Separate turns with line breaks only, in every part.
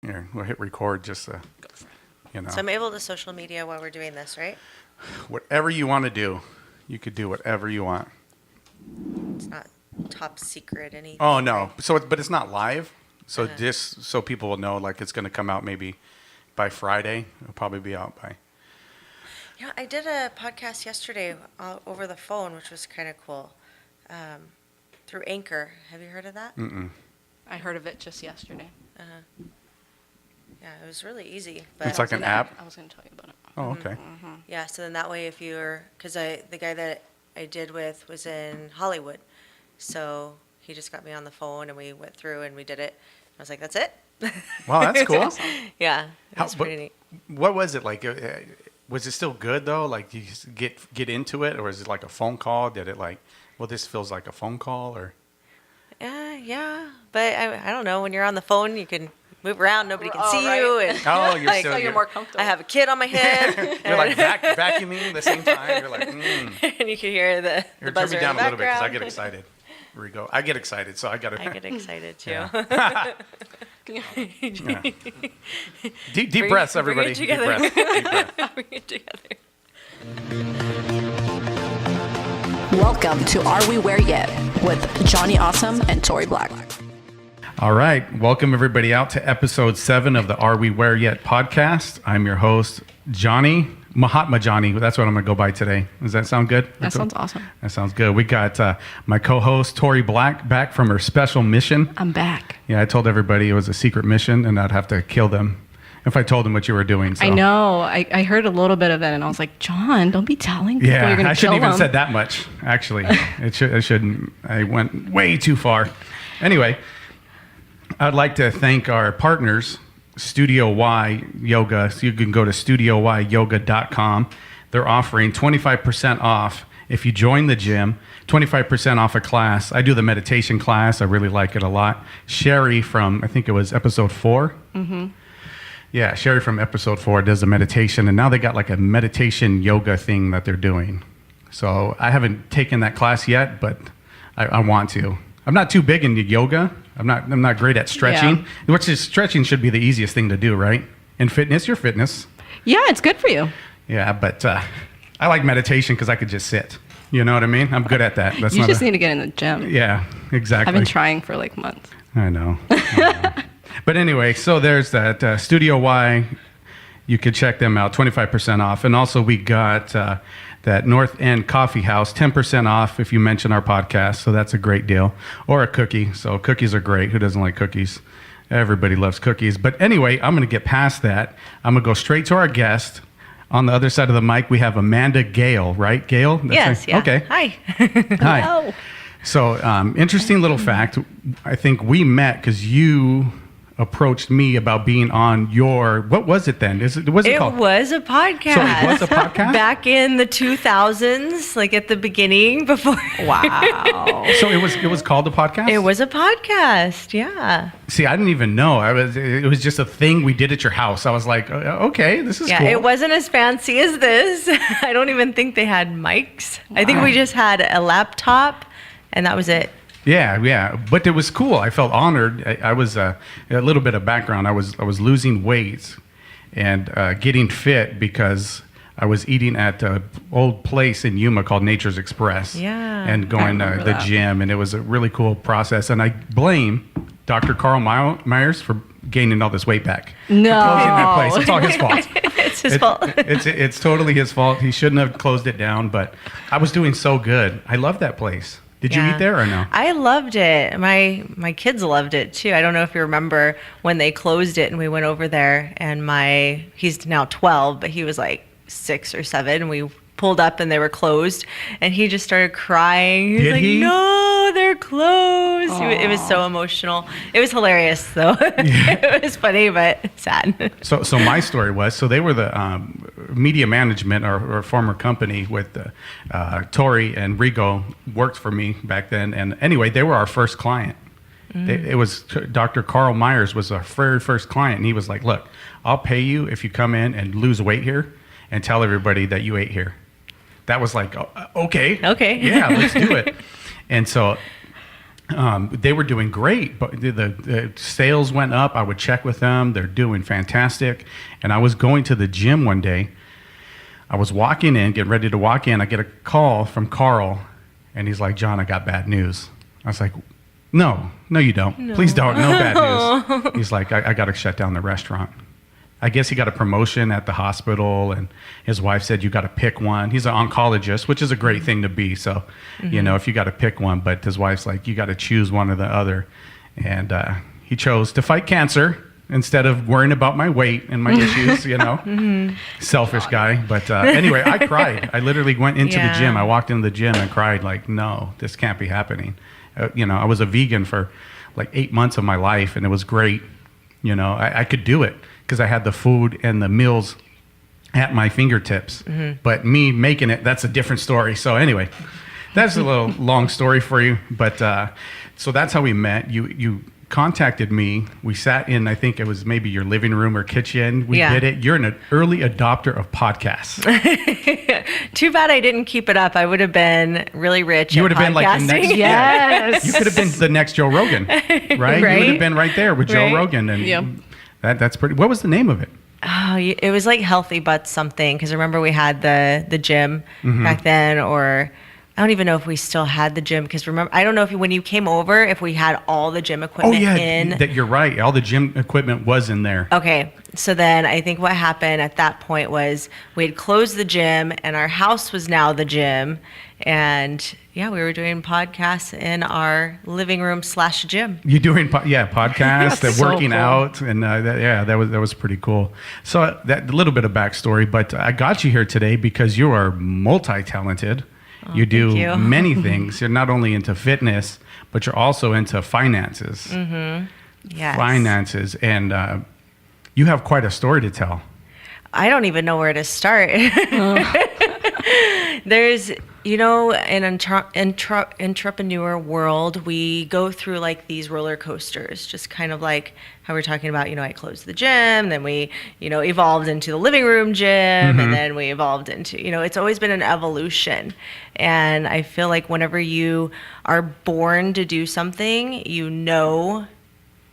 Here, we'll hit record just
Go for it.
So I'm able to social media while we're doing this, right?
whatever you want to do. You could do whatever you want.
It's not top secret anything.
Oh no, but it's not live. So
Uh-huh.
just so people will know, like it's going to come out maybe by Friday. It'll probably be out by.
Yeah, I did a podcast yesterday over the phone, which was kind of cool, through Anchor. Have you heard of that?
Mm-mm.
I heard of it just yesterday.
Yeah, it was really easy. But
It's like an app.
I was going to tell you about it.
Oh, okay.
yeah, so then that way, if you're, because the guy that I did with was in Hollywood, so he just got me on the phone and we went through and we did it. I was like, that's it.
Wow, that's cool.
Yeah, it
How-
was
but-
pretty neat.
What was it like? Was it still good though? Like, did you just get into it, or was it like a phone call? Did it like, well, this feels like a phone call, or?
Yeah, but I don't know. When you're on the phone, you can move around. Nobody can
Oh,
see
right.
you. And
Oh, you're
Like,
still
So you're more comfortable.
I have a kid on my head,
You're like vacuuming at the same time. You're like,
and you can hear the
Here, turn
buzzer
me down
in the
a little bit because I
background.
get excited. Here we go. I get excited, so I got to.
I get excited too.
Yeah. Yeah. Deep
Bring
breaths,
it
everybody. Deep
together.
breaths. Deep breath.
Bring it together.
Welcome to Are We Where Yet with Johnny Awesome and Tori Black.
All right. Welcome, everybody, out to episode 7 of the Are We Where Yet podcast. I'm your host, Johnny, Mahatma Johnny. That's what I'm going to go by today. Does that sound good?
That sounds awesome.
That sounds good. We got my co-host, Tori Black, back from her special mission.
I'm back.
Yeah, I told everybody it was a secret mission and I'd have to kill them if I told them what you were doing. So.
I know. I heard a little bit of it, and I was like, John, don't be telling people
Yeah,
you're going
I
to kill
shouldn't even
them.
said that much, actually. I shouldn't. I went way too far. Anyway, I'd like to thank our partners, Studio Y Yoga. So you can go to studioyyoga.com. They're offering 25% off if you join the gym, 25% off a class. I do the meditation class. I really like it a lot. Sherry from, I think it was episode 4. Mm-hmm. Yeah, Sherry from episode 4 does the meditation, and now they got like a meditation yoga thing that they're doing. So I haven't taken that class yet, but I want to. I'm not too big into yoga. I'm not great at stretching. Which is stretching should be the easiest thing to do, right? In fitness, your fitness.
Yeah, it's good for you.
Yeah, but I like meditation because I could just sit. You know what I mean? I'm good at that. That's
You
not
just
a-
need to get in the gym.
Yeah, exactly.
I've been trying for like months.
I know. But anyway, so there's that Studio Y. You could check them out, 25% off. And also we got that North End Coffee House, 10% off if you mention our podcast. So that's a great deal. Or a cookie. So cookies are great. Who doesn't like cookies? Everybody loves cookies. But anyway, I'm going to get past that. I'm going to go straight to our guest. On the other side of the mic, we have Amanda Gail, right? Gail?
Yes, yeah.
Okay.
Hi.
Hi.
Hello.
So, interesting little fact. I think we met because you approached me about being on your, what was it then? What's it
It
called?
was a podcast.
So it was a podcast?
Back in the 2000s, like at the beginning before.
Wow.
So it was called a podcast?
It was a podcast, yeah.
See, I didn't even know. It was just a thing we did at your house. I was like, okay, this is
Yeah,
cool.
it wasn't as fancy as this. I don't even think they had mics. I think we just had a laptop and that was it.
Yeah, but it was cool. I felt honored. I was a little bit of background. I was losing weight and getting fit because I was eating at an old place in Yuma called Nature's Express.
Yeah.
And going to
remember
the
that.
gym, and it was a really cool process. And I blame Dr. Carl Myers for gaining all this weight back.
No.
For closing that place. It's all his fault.
It's his fault.
It's totally his fault. He shouldn't have closed it down, but I was doing so good. I love that place. Did you
Yeah.
eat there or no?
I loved it. My kids loved it too. I don't know if you remember when they closed it and we went over there and he's now 12, but he was like 6 or 7 and we pulled up and they were closed and he just started crying. He was
Did
like,
he?
"No, they're closed." It was so emotional. It was hilarious though. It was funny but sad.
So my story was, they were the media management or former company with Tori and Rigo worked for me back then. And anyway, they were our first client. It was Dr. Carl Myers was our very first client. And he was like, "Look, I'll pay you if you come in and lose weight here and tell everybody that you ate here." That was like, okay.
Okay.
Yeah, let's do it. And so They were doing great, but the sales went up. I would check with them. They're doing fantastic. And I was going to the gym one day. I was walking in, getting ready to walk in. I get a call from Carl, and he's like, John, I got bad news. I was like, no, you don't. No. Please don't. No bad news. He's like, I got to shut down the restaurant. I guess he got a promotion at the hospital, and his wife said, you got to pick one. He's an oncologist, which is a great thing to be. So, if you got to pick one, but his wife's like, you got to choose one or the other. And he chose to fight cancer instead of worrying about my weight and my issues, Selfish guy. But anyway, I cried. I literally went into the gym. I walked into the gym and cried like, no, this can't be happening. I was a vegan for like 8 months of my life, and it was great. I could do it because I had the food and the meals at my fingertips. But me making it, that's a different story. So anyway, that's a little long story for you. But so that's how we met. You contacted me. We sat in, I think it was maybe your living room or kitchen. We did it. You're an early adopter of podcasts.
Too bad I didn't keep it up. I would have been really rich.
You would have been like the next.
Yes.
You could have been the next Joe Rogan, right? You would have been right there with Joe Rogan, and that's pretty. What was the name of it?
Oh, it was like Healthy Butts something. Because remember we had the gym back then, or I don't even know if we still had the gym. Because remember, I don't know if when you came over, if we had all the gym equipment in.
That you're right. All the gym equipment was in there.
Okay. So then I think what happened at that point was we had closed the gym, and our house was now the gym. And we were doing podcasts in our living room / gym.
You're doing podcasts,
so
working
cool.
out, and that was pretty cool. So that a little bit of backstory, but I got you here today because you are multi-talented. You do many things. You're not only into fitness, but you're also into finances.
Yes.
Finances, and you have quite a story to tell.
I don't even know where to start. There's, in entrepreneur world, we go through like these roller coasters, just kind of like how we're talking about, I closed the gym, then we, evolved into the living room gym, and then we evolved into, it's always been an evolution. And I feel like whenever you are born to do something,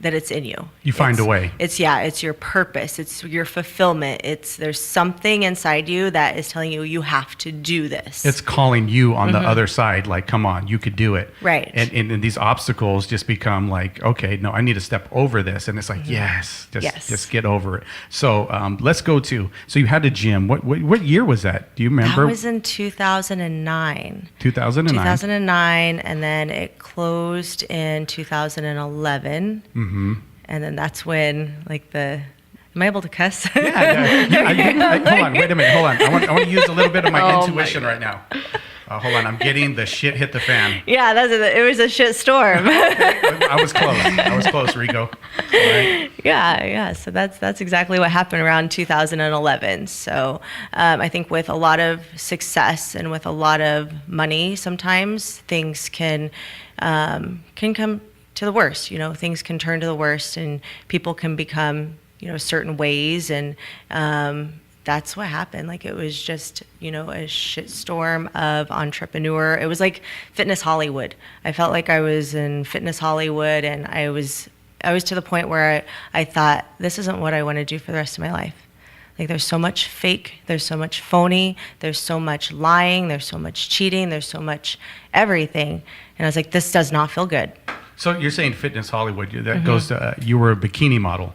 that it's in you.
You find a way.
It's your purpose. It's your fulfillment. There's something inside you that is telling you have to do this.
It's calling you on the other side, like, come on, you could do it.
Right.
And these obstacles just become like, okay, no, I need to step over this. And it's like, just get over it. So let's go to, so you had a gym. What year was that? Do you remember?
That was in 2009.
2009.
2009, and then it closed in 2011. And then that's when, am I able to cuss?
Hold on, wait a minute, hold on. I want to use a little bit of my intuition right now. Hold on, I'm getting the shit hit the fan.
Yeah, it was a shit storm.
I was close, Rigo. All right.
Yeah. So that's exactly what happened around 2011. So I think with a lot of success and with a lot of money, sometimes things can come to the worst. Things can turn to the worst, and people can become certain ways, and that's what happened. Like, it was just a shitstorm of entrepreneur. It was like fitness Hollywood. I felt like I was in fitness Hollywood, and I was to the point where I thought, this isn't what I want to do for the rest of my life. Like, there's so much fake, there's so much phony, there's so much lying, there's so much cheating, there's so much everything. And I was like, this does not feel good.
So you're saying fitness Hollywood, that goes to, you were a bikini model.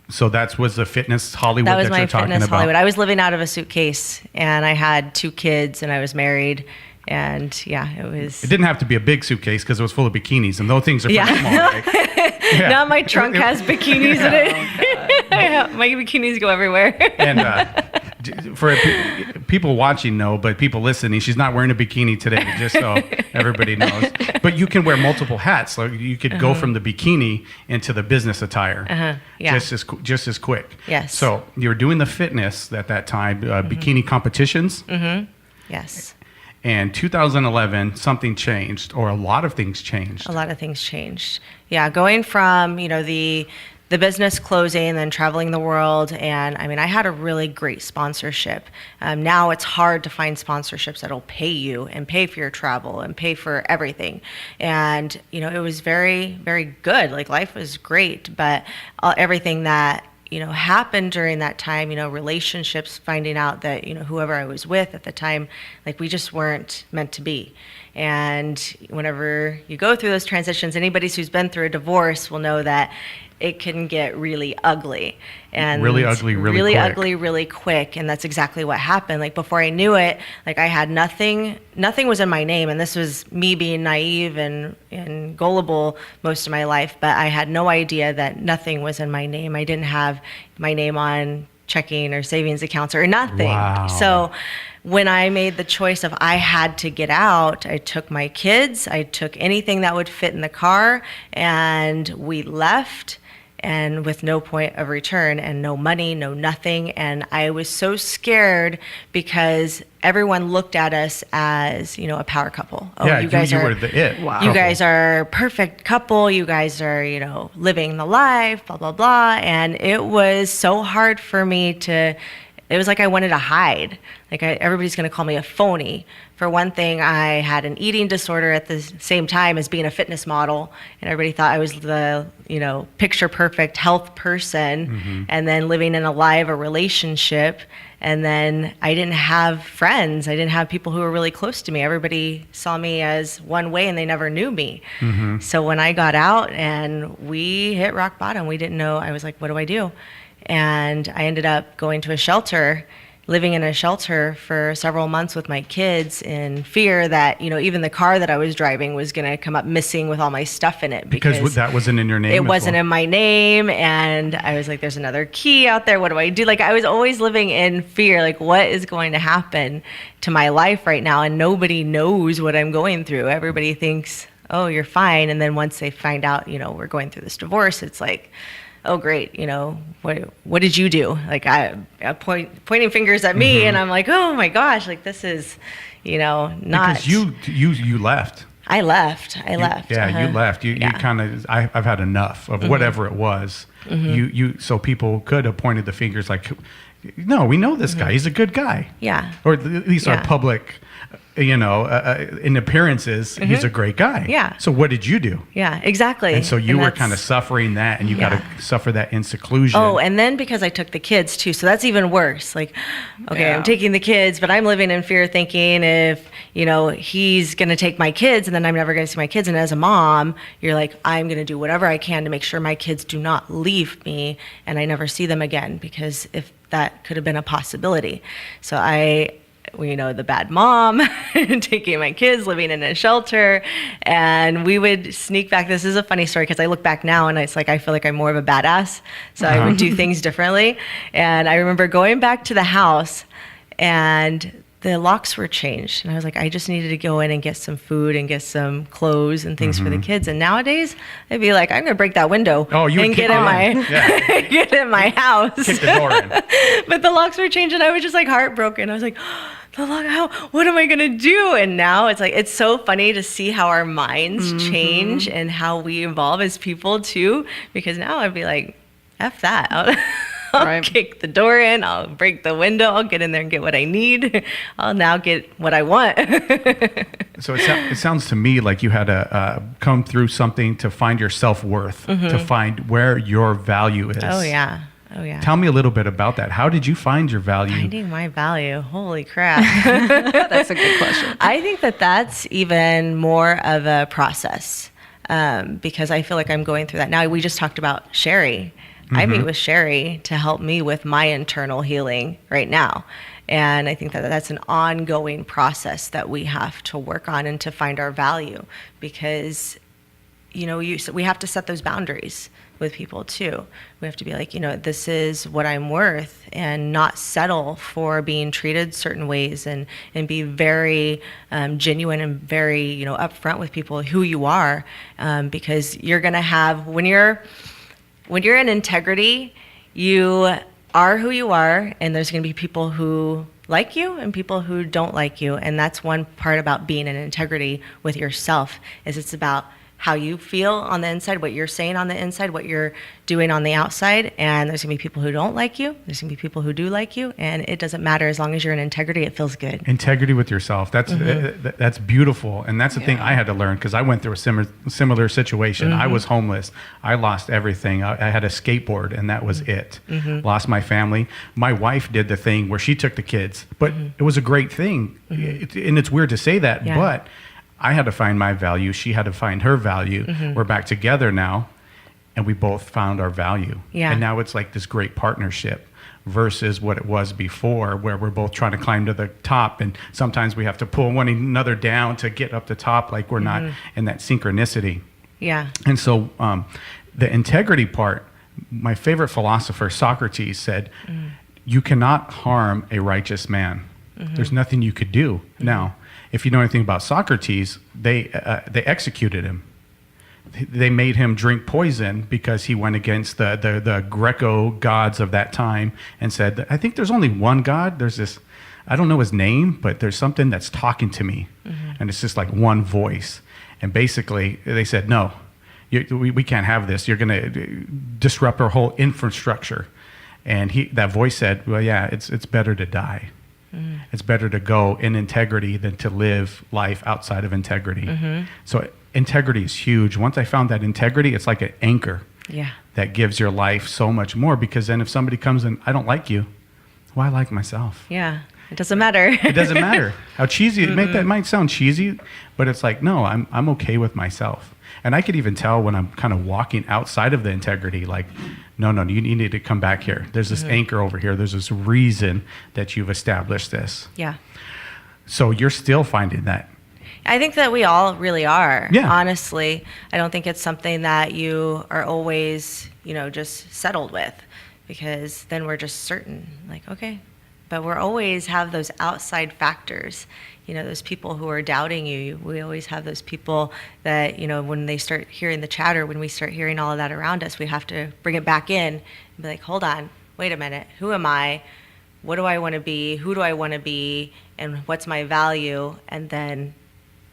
So was the fitness Hollywood that you're talking about?
That was my fitness Hollywood. I was living out of a suitcase, and I had 2 kids, and I was married. And it
didn't have to be a big suitcase because it was full of bikinis, and those things are pretty small, right?
Now my trunk has bikinis in it. My bikinis go everywhere.
And for people watching, but people listening, she's not wearing a bikini today, just so everybody knows. But you can wear multiple hats. So you could go from the bikini into the business attire just as quick.
Yes.
So you were doing the fitness at that time, bikini competitions.
Yes.
And 2011, something changed, or a lot of things changed.
A lot of things changed. Yeah, going from, the the business closing and then traveling the world. And I mean, I had a really great sponsorship. Now it's hard to find sponsorships that'll pay you and pay for your travel and pay for everything. And, you know, it was very, very good. Like, life was great, but everything that, you know, happened during that time, you know, relationships, finding out that, you know, whoever I was with at the time, like, we just weren't meant to be. And whenever you go through those transitions, anybody who's been through a divorce will know that it can get really ugly, and
really ugly, really quick.
ugly, really quick. And that's exactly what happened. Like, before I knew it, like, I had nothing was in my name. And this was me being naive and gullible most of my life, but I had no idea that nothing was in my name. I didn't have my name on checking or savings accounts or nothing.
Wow.
So when I made the choice of I had to get out, I took my kids, I took anything that would fit in the car, and we left, and with no point of return and no money, no nothing. And I was so scared because everyone looked at us as, you know, a power couple. Oh,
Yeah,
you guys
you
are
were the it.
Wow.
you guys are a perfect couple. You guys are, you know, living the life, blah, blah, blah. And it was so hard for me to, it was like I wanted to hide. Like, everybody's going to call me a phony. For one thing, I had an eating disorder at the same time as being a fitness model, and everybody thought I was the, you know, picture perfect health person, and then living in a relationship. And then I didn't have friends. I didn't have people who were really close to me. Everybody saw me as one way, and they never knew me. So when I got out and we hit rock bottom, we didn't know. I was like, what do I do? And I ended up going to a shelter, living in a shelter for several months with my kids, in fear that, you know, even the car that I was driving was going to come up missing with all my stuff in it.
Because that wasn't in your name.
It wasn't in my name. And I was like, there's another key out there. What do I do? Like, I was always living in fear. Like, what is going to happen to my life right now? And nobody knows what I'm going through. Everybody thinks, oh, you're fine. And then once they find out, you know, we're going through this divorce, it's like, oh, great, you know, what did you do? Like, I pointing fingers at me, and I'm like, oh my gosh, like, this is, you know, not.
Because you left.
I left.
Yeah, you left. You kind of. I've had enough of whatever it was. So people could have pointed the fingers like, no, we know this guy. He's a good guy.
Yeah.
Or at least our public, you know, in appearances, he's a great guy.
Yeah.
So what did you do?
Yeah, exactly.
And so you were kind of suffering that, and you got to suffer that in seclusion.
Oh, and then because I took the kids too, so that's even worse. Like, okay, I'm taking the kids, but I'm living in fear, thinking if, you know, he's going to take my kids, and then I'm never going to see my kids. And as a mom, you're like, I'm going to do whatever I can to make sure my kids do not leave me, and I never see them again, because if that could have been a possibility. So you know, the bad mom, taking my kids, living in a shelter, and we would sneak back. This is a funny story because I look back now and it's like I feel like I'm more of a badass, so I would do things differently. And I remember going back to the house, and the locks were changed, and I was like, I just needed to go in and get some food and get some clothes and things for the kids. And nowadays, I'd be like, I'm gonna break that window and get in my get in my house.
Kick the door in.
But the locks were changed, and I was just like heartbroken. I was like, the lock, what am I gonna do? And now it's like, it's so funny to see how our minds change and how we evolve as people too. Because now I'd be like, F that. I'll kick the door in, I'll break the window, I'll get in there and get what I need. I'll now get what I want.
So it sounds to me like you had to come through something to find your self-worth, to find where your value is.
Oh, yeah.
Tell me a little bit about that. How did you find your value?
Finding my value. Holy crap.
That's a good question.
I think that's even more of a process, because I feel like I'm going through that now. We just talked about Sherry. I meet with Sherry to help me with my internal healing right now. And I think that that's an ongoing process that we have to work on and to find our value, because, you know, we have to set those boundaries with people too. We have to be like, you know, this is what I'm worth, and not settle for being treated certain ways, and be very genuine and very, you know, upfront with people who you are, because you're going to have, when you're in integrity, you are who you are, and there's going to be people who like you and people who don't like you. And that's one part about being in integrity with yourself, is it's about how you feel on the inside, what you're saying on the inside, what you're doing on the outside. And there's going to be people who don't like you. There's going to be people who do like you. And it doesn't matter. As long as you're in integrity, it feels good.
Integrity with yourself. That's beautiful. And that's the thing I had to learn, because I went through a similar situation. I was homeless. I lost everything. I had a skateboard, and that was it. Lost my family. My wife did the thing where she took the kids, but it was a great thing. And it's weird to say that, but I had to find my value. She had to find her value. We're back together now, and we both found our value.
Yeah.
And now it's like this great partnership versus what it was before, where we're both trying to climb to the top, and sometimes we have to pull one another down to get up the top, like we're not in that synchronicity.
Yeah.
And so the integrity part, my favorite philosopher, Socrates, said, you cannot harm a righteous man. There's nothing you could do. Now, if you know anything about Socrates, they executed him. They made him drink poison because he went against the Greco gods of that time and said, I think there's only one God. There's this, I don't know his name, but there's something that's talking to me. And it's just like one voice. And basically they said, no, we can't have this. You're going to disrupt our whole infrastructure. And that voice said, well, yeah, it's better to die. It's better to go in integrity than to live life outside of integrity. So integrity is huge. Once I found that integrity, it's like an anchor that gives your life so much more, because then if somebody comes and I don't like you, well, I like myself.
Yeah. It doesn't matter.
It doesn't matter how cheesy that might sound cheesy, but it's like, no, I'm okay with myself. And I could even tell when I'm kind of walking outside of the integrity, like, no, you need to come back here. There's this anchor over here. There's this reason that you've established this.
Yeah.
So you're still finding that.
I think that we all really are.
Yeah.
Honestly, I don't think it's something that you are always, just settled with, because then we're just certain, like, okay. But we're always have those outside factors, those people who are doubting you. We always have those people that, when they start hearing the chatter, when we start hearing all of that around us, we have to bring it back in and be like, hold on, wait a minute. Who am I? What do I want to be? Who do I want to be? And what's my value? And then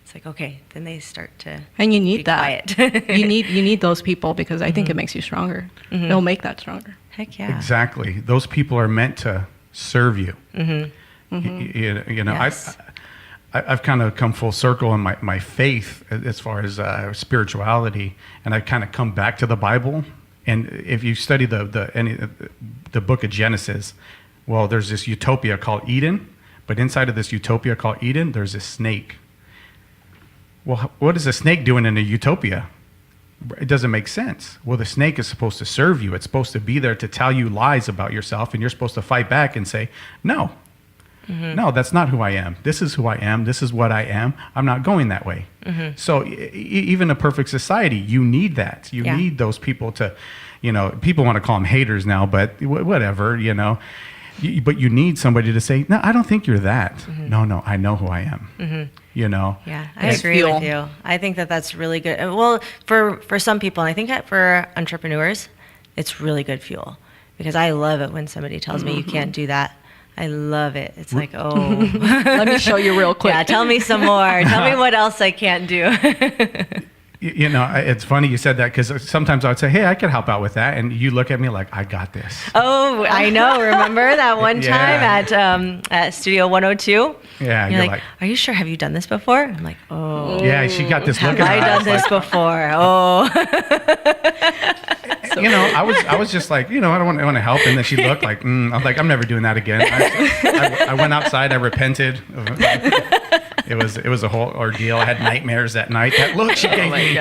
it's like, okay, then they start to
And you
be
need that.
quiet.
you need those people, because I think it makes you stronger. It'll make that stronger.
Heck yeah.
Exactly. Those people are meant to serve you.
Yes.
I've kind of come full circle in my faith as far as spirituality, and I've kind of come back to the Bible. And if you study the book of Genesis, well, there's this utopia called Eden, but inside of this utopia called Eden, there's a snake. Well, what is a snake doing in a utopia? It doesn't make sense. Well, the snake is supposed to serve you. It's supposed to be there to tell you lies about yourself, and you're supposed to fight back and say, no, no, that's not who I am. This is who I am. This is what I am. I'm not going that way. So even a perfect society, you need that. You need those people to, people want to call them haters now, but whatever, but you need somebody to say, no, I don't think you're that. No, I know who I am.
Yeah, I agree with you. I think that that's really good. Well, for some people, and I think that for entrepreneurs, it's really good fuel, because I love it when somebody tells me you can't do that. I love it. It's like, oh.
Let me show you real quick.
Yeah, tell me some more. Tell me what else I can't do.
It's funny you said that, because sometimes I would say, hey, I could help out with that. And you look at me like, I got this.
Oh, I know. Remember that one time at Studio 102?
Yeah.
You're like, are you sure? Have you done this before? I'm like, oh.
Yeah, she got this look
Have
at
I done this before? Oh.
I was just like, I don't want to help. And then she looked like, I'm like, I'm never doing that again. I went outside. I repented. It was a whole ordeal. I had nightmares that night. That look she gave me.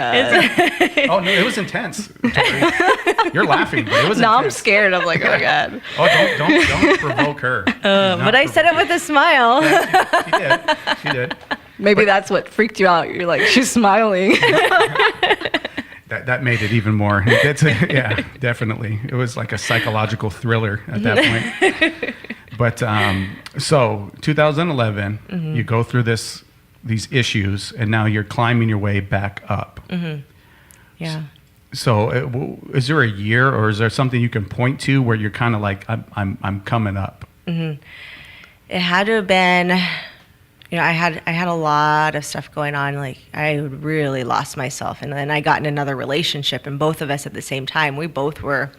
Oh no, it was intense. Tori. You're laughing, but it was
Now
intense.
I'm scared. I'm like, oh my God.
Oh, don't provoke her.
But I said it with a smile.
Yeah, she did.
Maybe that's what freaked you out. You're like, she's smiling.
That made it even more. Yeah, definitely. It was like a psychological thriller at that point. But so 2011, you go through these issues, and now you're climbing your way back up.
Yeah.
So is there a year, or is there something you can point to where you're kind of like, I'm coming up?
It had to have been I had a lot of stuff going on. Like I really lost myself, and then I got in another relationship, and both of us at the same time, we both were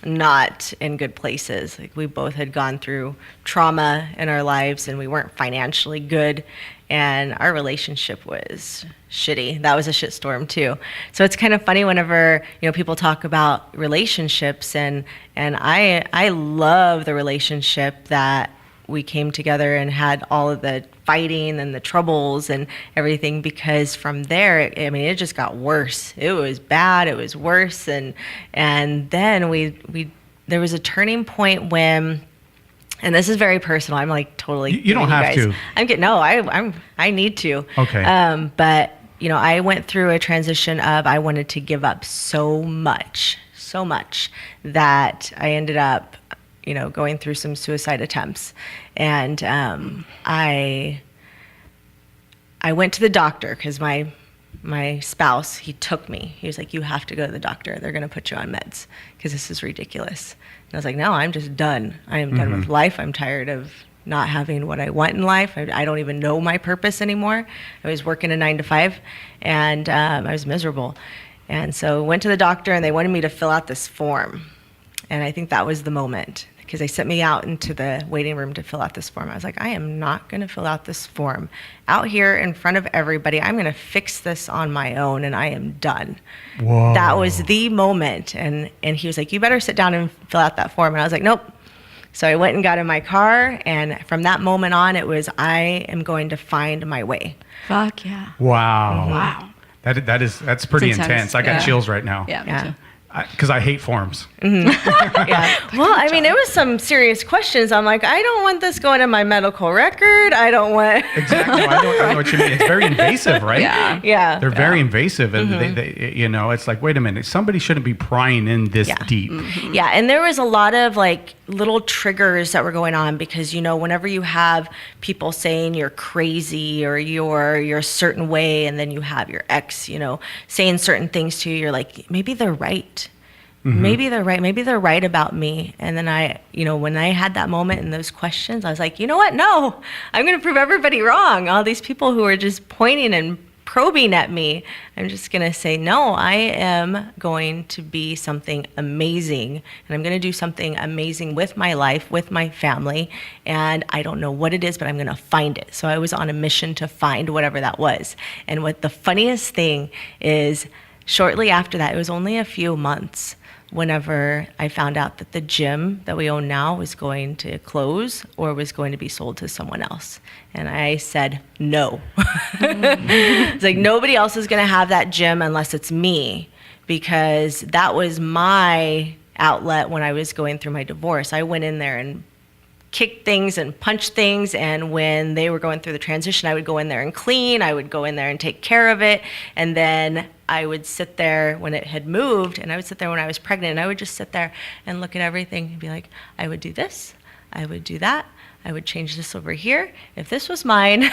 not in good places. Like we both had gone through trauma in our lives, and we weren't financially good, and our relationship was shitty. That was a shitstorm too. So it's kind of funny whenever people talk about relationships, and I love the relationship that we came together and had all of the fighting and the troubles and everything, because from there, it just got worse. It was bad. It was worse. And then there was a turning point when, and this is very personal. I'm like totally.
You don't have to.
I need to.
Okay.
But I went through a transition of I wanted to give up so much that I ended up going through some suicide attempts. And I went to the doctor because my spouse, he took me. He was like, you have to go to the doctor. They're going to put you on meds because this is ridiculous. And I was like, no, I'm just done. I am done with life. I'm tired of not having what I want in life. I don't even know my purpose anymore. I was working a 9-to-5, and I was miserable. And so went to the doctor, and they wanted me to fill out this form. And I think that was the moment, because they sent me out into the waiting room to fill out this form. I was like, I am not going to fill out this form out here in front of everybody. I'm going to fix this on my own, and I am done.
Whoa.
That was the moment. And he was like, you better sit down and fill out that form. And I was like, nope. So I went and got in my car, and from that moment on, it was, I am going to find my way.
Fuck yeah.
Wow.
Wow.
That's pretty
It's
intense. I got chills right now.
Yeah, me
Yeah.
too.
Because I hate forms.
Yeah. Well, it was some serious questions. I'm like, I don't want this going in my medical record. I don't want.
Exactly. I know what you mean. It's very invasive, right?
Yeah.
Yeah.
They're very invasive, and they it's like, wait a minute, somebody shouldn't be prying in this deep.
Yeah, and there was a lot of like little triggers that were going on, because whenever you have people saying you're crazy or you're a certain way, and then you have your ex saying certain things to you, you're like, maybe they're right. Maybe they're right. Maybe they're right about me. And then when I had that moment and those questions, I was like, you know what? No, I'm going to prove everybody wrong. All these people who are just pointing and probing at me, I'm just going to say, no, I am going to be something amazing. And I'm going to do something amazing with my life, with my family. And I don't know what it is, but I'm going to find it. So I was on a mission to find whatever that was. And what the funniest thing is, shortly after that, it was only a few months, whenever I found out that the gym that we own now was going to close or was going to be sold to someone else. And I said, no. It's like, nobody else is going to have that gym unless it's me, because that was my outlet when I was going through my divorce. I went in there and kicked things and punched things, and when they were going through the transition, I would go in there and clean. I would go in there and take care of it, and then I would sit there when it had moved, and I would sit there when I was pregnant, and I would just sit there and look at everything and be like, I would do this, I would do that, I would change this over here if this was mine.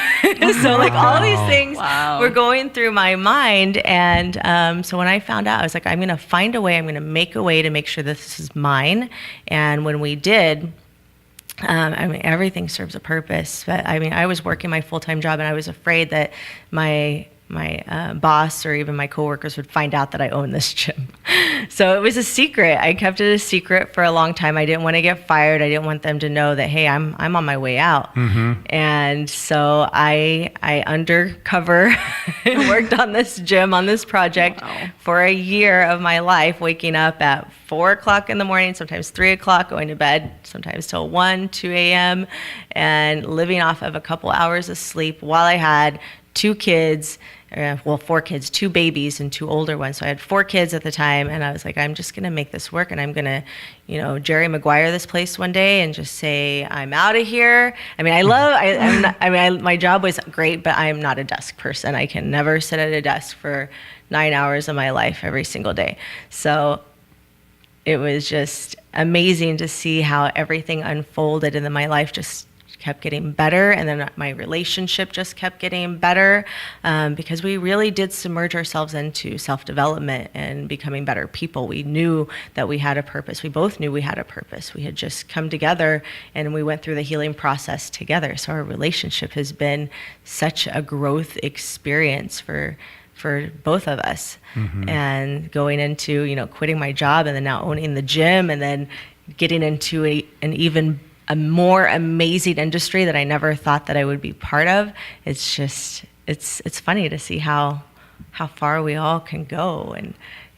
So like all these things were going through my mind, and so when I found out, I was like, I'm going to find a way, I'm going to make a way to make sure this is mine. And when we did, everything serves a purpose. But I was working my full-time job, and I was afraid that my boss or even my coworkers would find out that I own this gym. So it was a secret. I kept it a secret for a long time. I didn't want to get fired. I didn't want them to know that, hey, I'm on my way out. And so I undercover worked on this gym, on this project for a year of my life, waking up at 4 o'clock in the morning, sometimes 3 o'clock, going to bed sometimes till 1, 2 a.m., and living off of a couple hours of sleep while I had 2 kids, 4 kids, 2 babies and 2 older ones. So I had 4 kids at the time, and I was like, I'm just going to make this work, and I'm going to, Jerry Maguire this place one day and just say, I'm out of here. My job was great, but I'm not a desk person. I can never sit at a desk for 9 hours of my life every single day. So it was just amazing to see how everything unfolded, and then my life just kept getting better, and then my relationship just kept getting better, because we really did submerge ourselves into self-development and becoming better people. We knew that we had a purpose. We both knew we had a purpose. We had just come together and we went through the healing process together. So our relationship has been such a growth experience for both of us. And going into, quitting my job and then now owning the gym and then getting into an even a more amazing industry that I never thought that I would be part of. It's just, it's funny to see how far we all can go,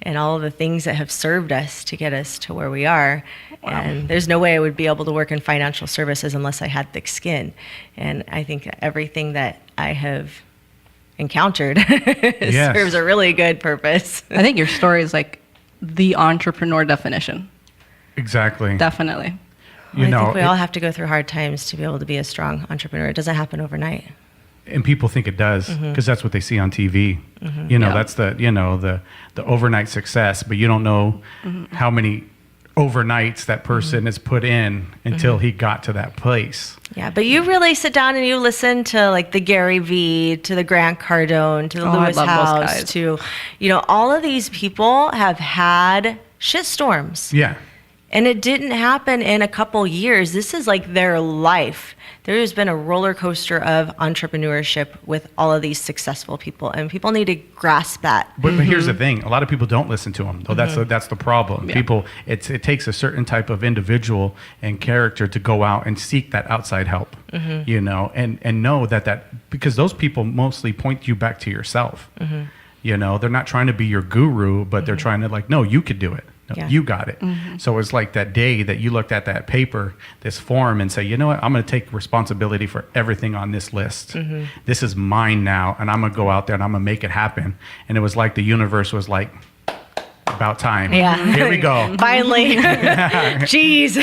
and all of the things that have served us to get us to where we are. Wow. And there's no way I would be able to work in financial services unless I had thick skin. And I think everything that I have encountered serves a really good purpose.
I think your story is like the entrepreneur definition.
Exactly.
Definitely.
I think we all have to go through hard times to be able to be a strong entrepreneur. It doesn't happen overnight.
And people think it does because that's what they see on TV. That's the overnight success, but you don't know how many overnights that person has put in until he got to that place.
Yeah, but you really sit down and you listen to like the Gary Vee, to the Grant Cardone, to the Lewis Howes, to, all of these people have had shitstorms.
Yeah.
And it didn't happen in a couple years. This is like their life. There has been a roller coaster of entrepreneurship with all of these successful people, and people need to grasp that.
But here's the thing: a lot of people don't listen to them. Though that's the problem. Yeah. It takes a certain type of individual and character to go out and seek that outside help. And know that because those people mostly point you back to yourself. They're not trying to be your guru, but they're trying to no, you could do it. No, you got it. So it's like that day that you looked at that paper, this form, and say, you know what, I'm going to take responsibility for everything on this list. This is mine now, and I'm going to go out there and I'm going to make it happen. And it was like the universe was like, about time.
Yeah.
Here we go.
Finally. Jeez.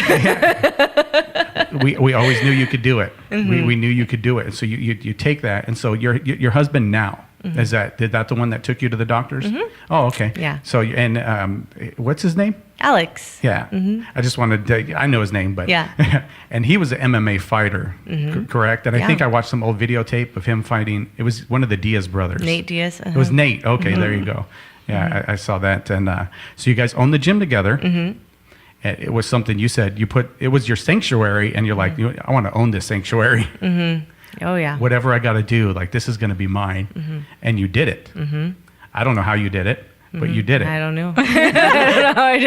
We always knew you could do it. We knew you could do it. And so you take that. And so your husband now, is that the one that took you to the doctors? Oh, okay.
Yeah.
So, and what's his name?
Alex.
Yeah. I just wanted to, I know his name, but.
Yeah.
And he was an MMA fighter, correct? And I think I watched some old videotape of him fighting. It was one of the Diaz brothers.
Nate Diaz.
It was Nate. Okay, there you go. Yeah, I saw that. And so you guys own the gym together. It was something you said, it was your sanctuary, and you're like, I want to own this sanctuary.
Oh, yeah.
Whatever I got to do, this is going to be mine. And you did it. I don't know how you did it, but you did it.
I don't know. I don't know how I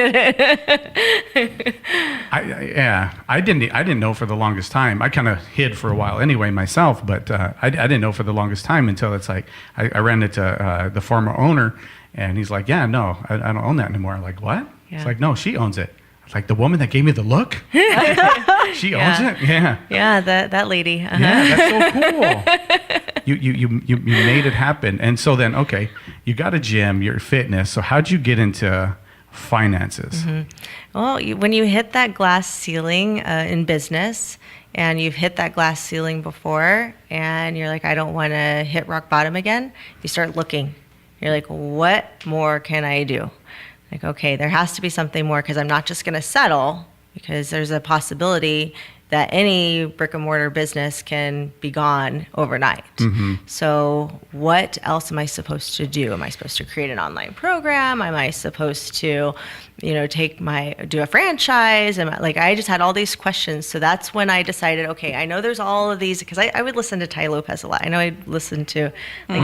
did it.
I didn't know for the longest time. I kind of hid for a while anyway myself, but I didn't know for the longest time until it's like I ran into the former owner, and he's like, yeah, no, I don't own that anymore. I'm like, what?
Yeah.
It's like, no, she owns it. It's like, the woman that gave me the look? She owns it? Yeah.
Yeah, that lady.
Yeah, that's so cool. You made it happen. And so then, okay, you got a gym, your fitness. So how'd you get into finances?
Well, when you hit that glass ceiling in business, and you've hit that glass ceiling before, and you're like, I don't want to hit rock bottom again, you start looking. You're like, what more can I do? Like, okay, there has to be something more, because I'm not just going to settle, because there's a possibility that any brick and mortar business can be gone overnight. So what else am I supposed to do? Am I supposed to create an online program? Am I supposed to, do a franchise? I just had all these questions. So that's when I decided, okay, I know there's all of these, because I would listen to Tai Lopez a lot. I know I listened to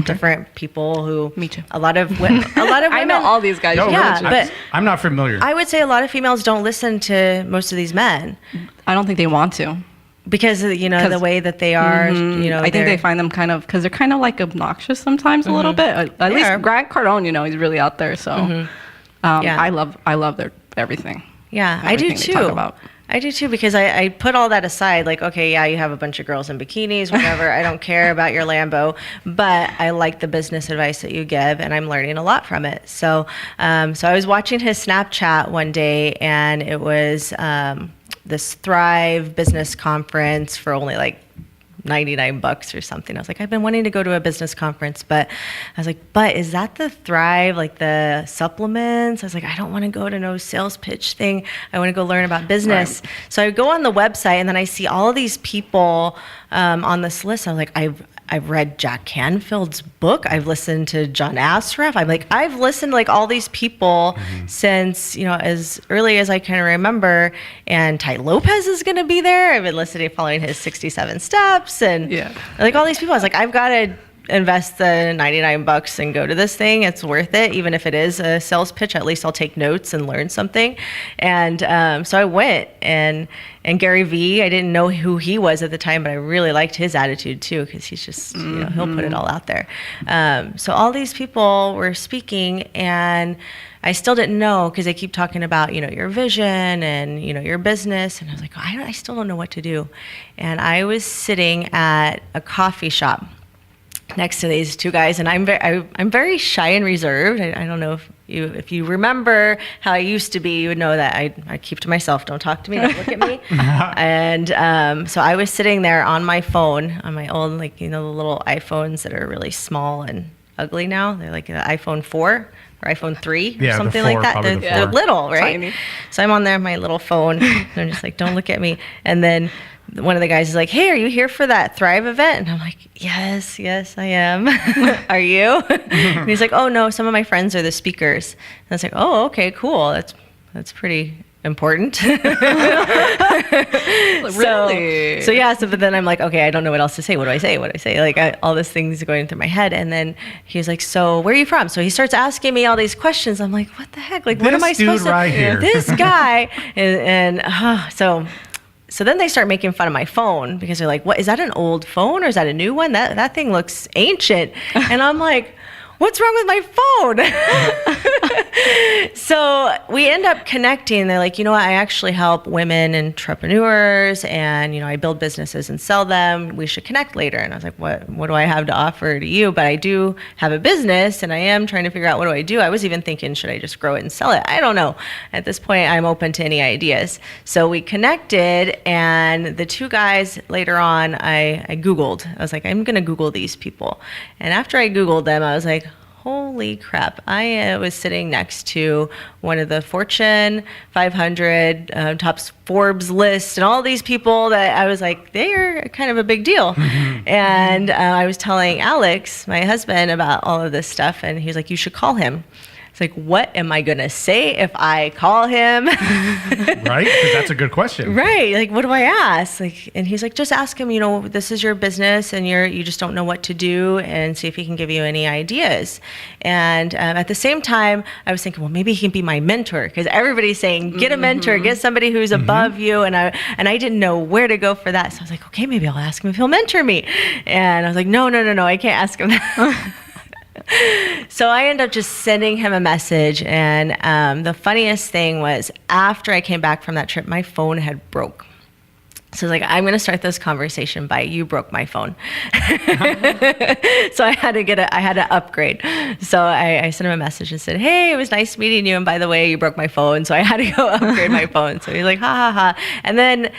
different people who.
Me too.
A lot of women.
I know all these guys.
No,
Yeah,
really,
but
I'm not familiar.
I would say a lot of females don't listen to most of these men.
I don't think they want to.
Because the way that they are,
I think they find them because they're kind of like obnoxious sometimes a little bit. At least Grant Cardone, he's really out there. So I love their everything.
Yeah, I do too. I do too, because I put all that aside. Like, okay, yeah, you have a bunch of girls in bikinis, whatever. I don't care about your Lambo, but I like the business advice that you give, and I'm learning a lot from it. So, so I was watching his Snapchat one day, and it was this Thrive business conference for only $99 or something. I was like, I've been wanting to go to a business conference, but I was like, but is that the Thrive, like the supplements? I was like, I don't want to go to no sales pitch thing. I want to go learn about business. Right. So I go on the website and then I see all of these people on this list. I was like, I've read Jack Canfield's book. I've listened to John Assaraf. I've listened to like all these people since, as early as I can remember. And Ty Lopez is going to be there. I've been listening, following his 67 steps and like all these people. I was like, I've got to invest the $99 and go to this thing. It's worth it. Even if it is a sales pitch, at least I'll take notes and learn something. And so I went, and Gary Vee, I didn't know who he was at the time, but I really liked his attitude too, because he's just, he'll put it all out there. So all these people were speaking, and I still didn't know, because they keep talking about, your vision and, your business. And I was like, I still don't know what to do. And I was sitting at a coffee shop next to these two guys, and I'm very shy and reserved. I don't know if you remember how I used to be, you would know that I keep to myself. Don't talk to me. Don't look at me. And so I was sitting there on my phone, on my old, the little iPhones that are really small and ugly now. They're like an iPhone 4 or iPhone 3 or something like that. They're little, right? Tiny. So I'm on there, my little phone, and I'm just like, don't look at me. And then one of the guys is like, hey, are you here for that Thrive event? And I'm like, yes, I am. Are you? And he's like, oh, no, some of my friends are the speakers. And I was like, oh, okay, cool. That's pretty important.
Really?
But then I'm like, okay, I don't know what else to say. What do I say? Like all these things going through my head. And then he was like, so where are you from? So he starts asking me all these questions. I'm like, what the heck? Like, what am I supposed to?
This dude right here.
This guy. So then they start making fun of my phone, because they're like, what, is that an old phone or is that a new one? That thing looks ancient. And I'm like, what's wrong with my phone? So we end up connecting. They're like, I actually help women entrepreneurs, and, I build businesses and sell them. We should connect later. And I was like, what do I have to offer to you? But I do have a business, and I am trying to figure out, what do I do? I was even thinking, should I just grow it and sell it? I don't know. At this point, I'm open to any ideas. So we connected, and the two guys later on, I Googled. I was like, I'm going to Google these people. And after I Googled them, I was like, holy crap. I was sitting next to one of the Fortune 500 top Forbes list, and all these people that I was like, they are kind of a big deal. And I was telling Alex, my husband, about all of this stuff, and he was like, you should call him. It's like, what am I going to say if I call him?
Right? Because that's a good question.
Right. Like, what do I ask? And he's like, just ask him, this is your business and you just don't know what to do, and see if he can give you any ideas. And at the same time, I was thinking, well, maybe he can be my mentor, because everybody's saying, get a mentor, get somebody who's above you. And I didn't know where to go for that. So I was like, okay, maybe I'll ask him if he'll mentor me. And I was like, no, I can't ask him that. So I ended up just sending him a message, and the funniest thing was, after I came back from that trip, my phone had broke. So I was like, I'm going to start this conversation by, you broke my phone. So I had to upgrade. So I sent him a message and said, hey, it was nice meeting you, and by the way, you broke my phone. So I had to go upgrade my phone. So he's like, ha ha ha. And then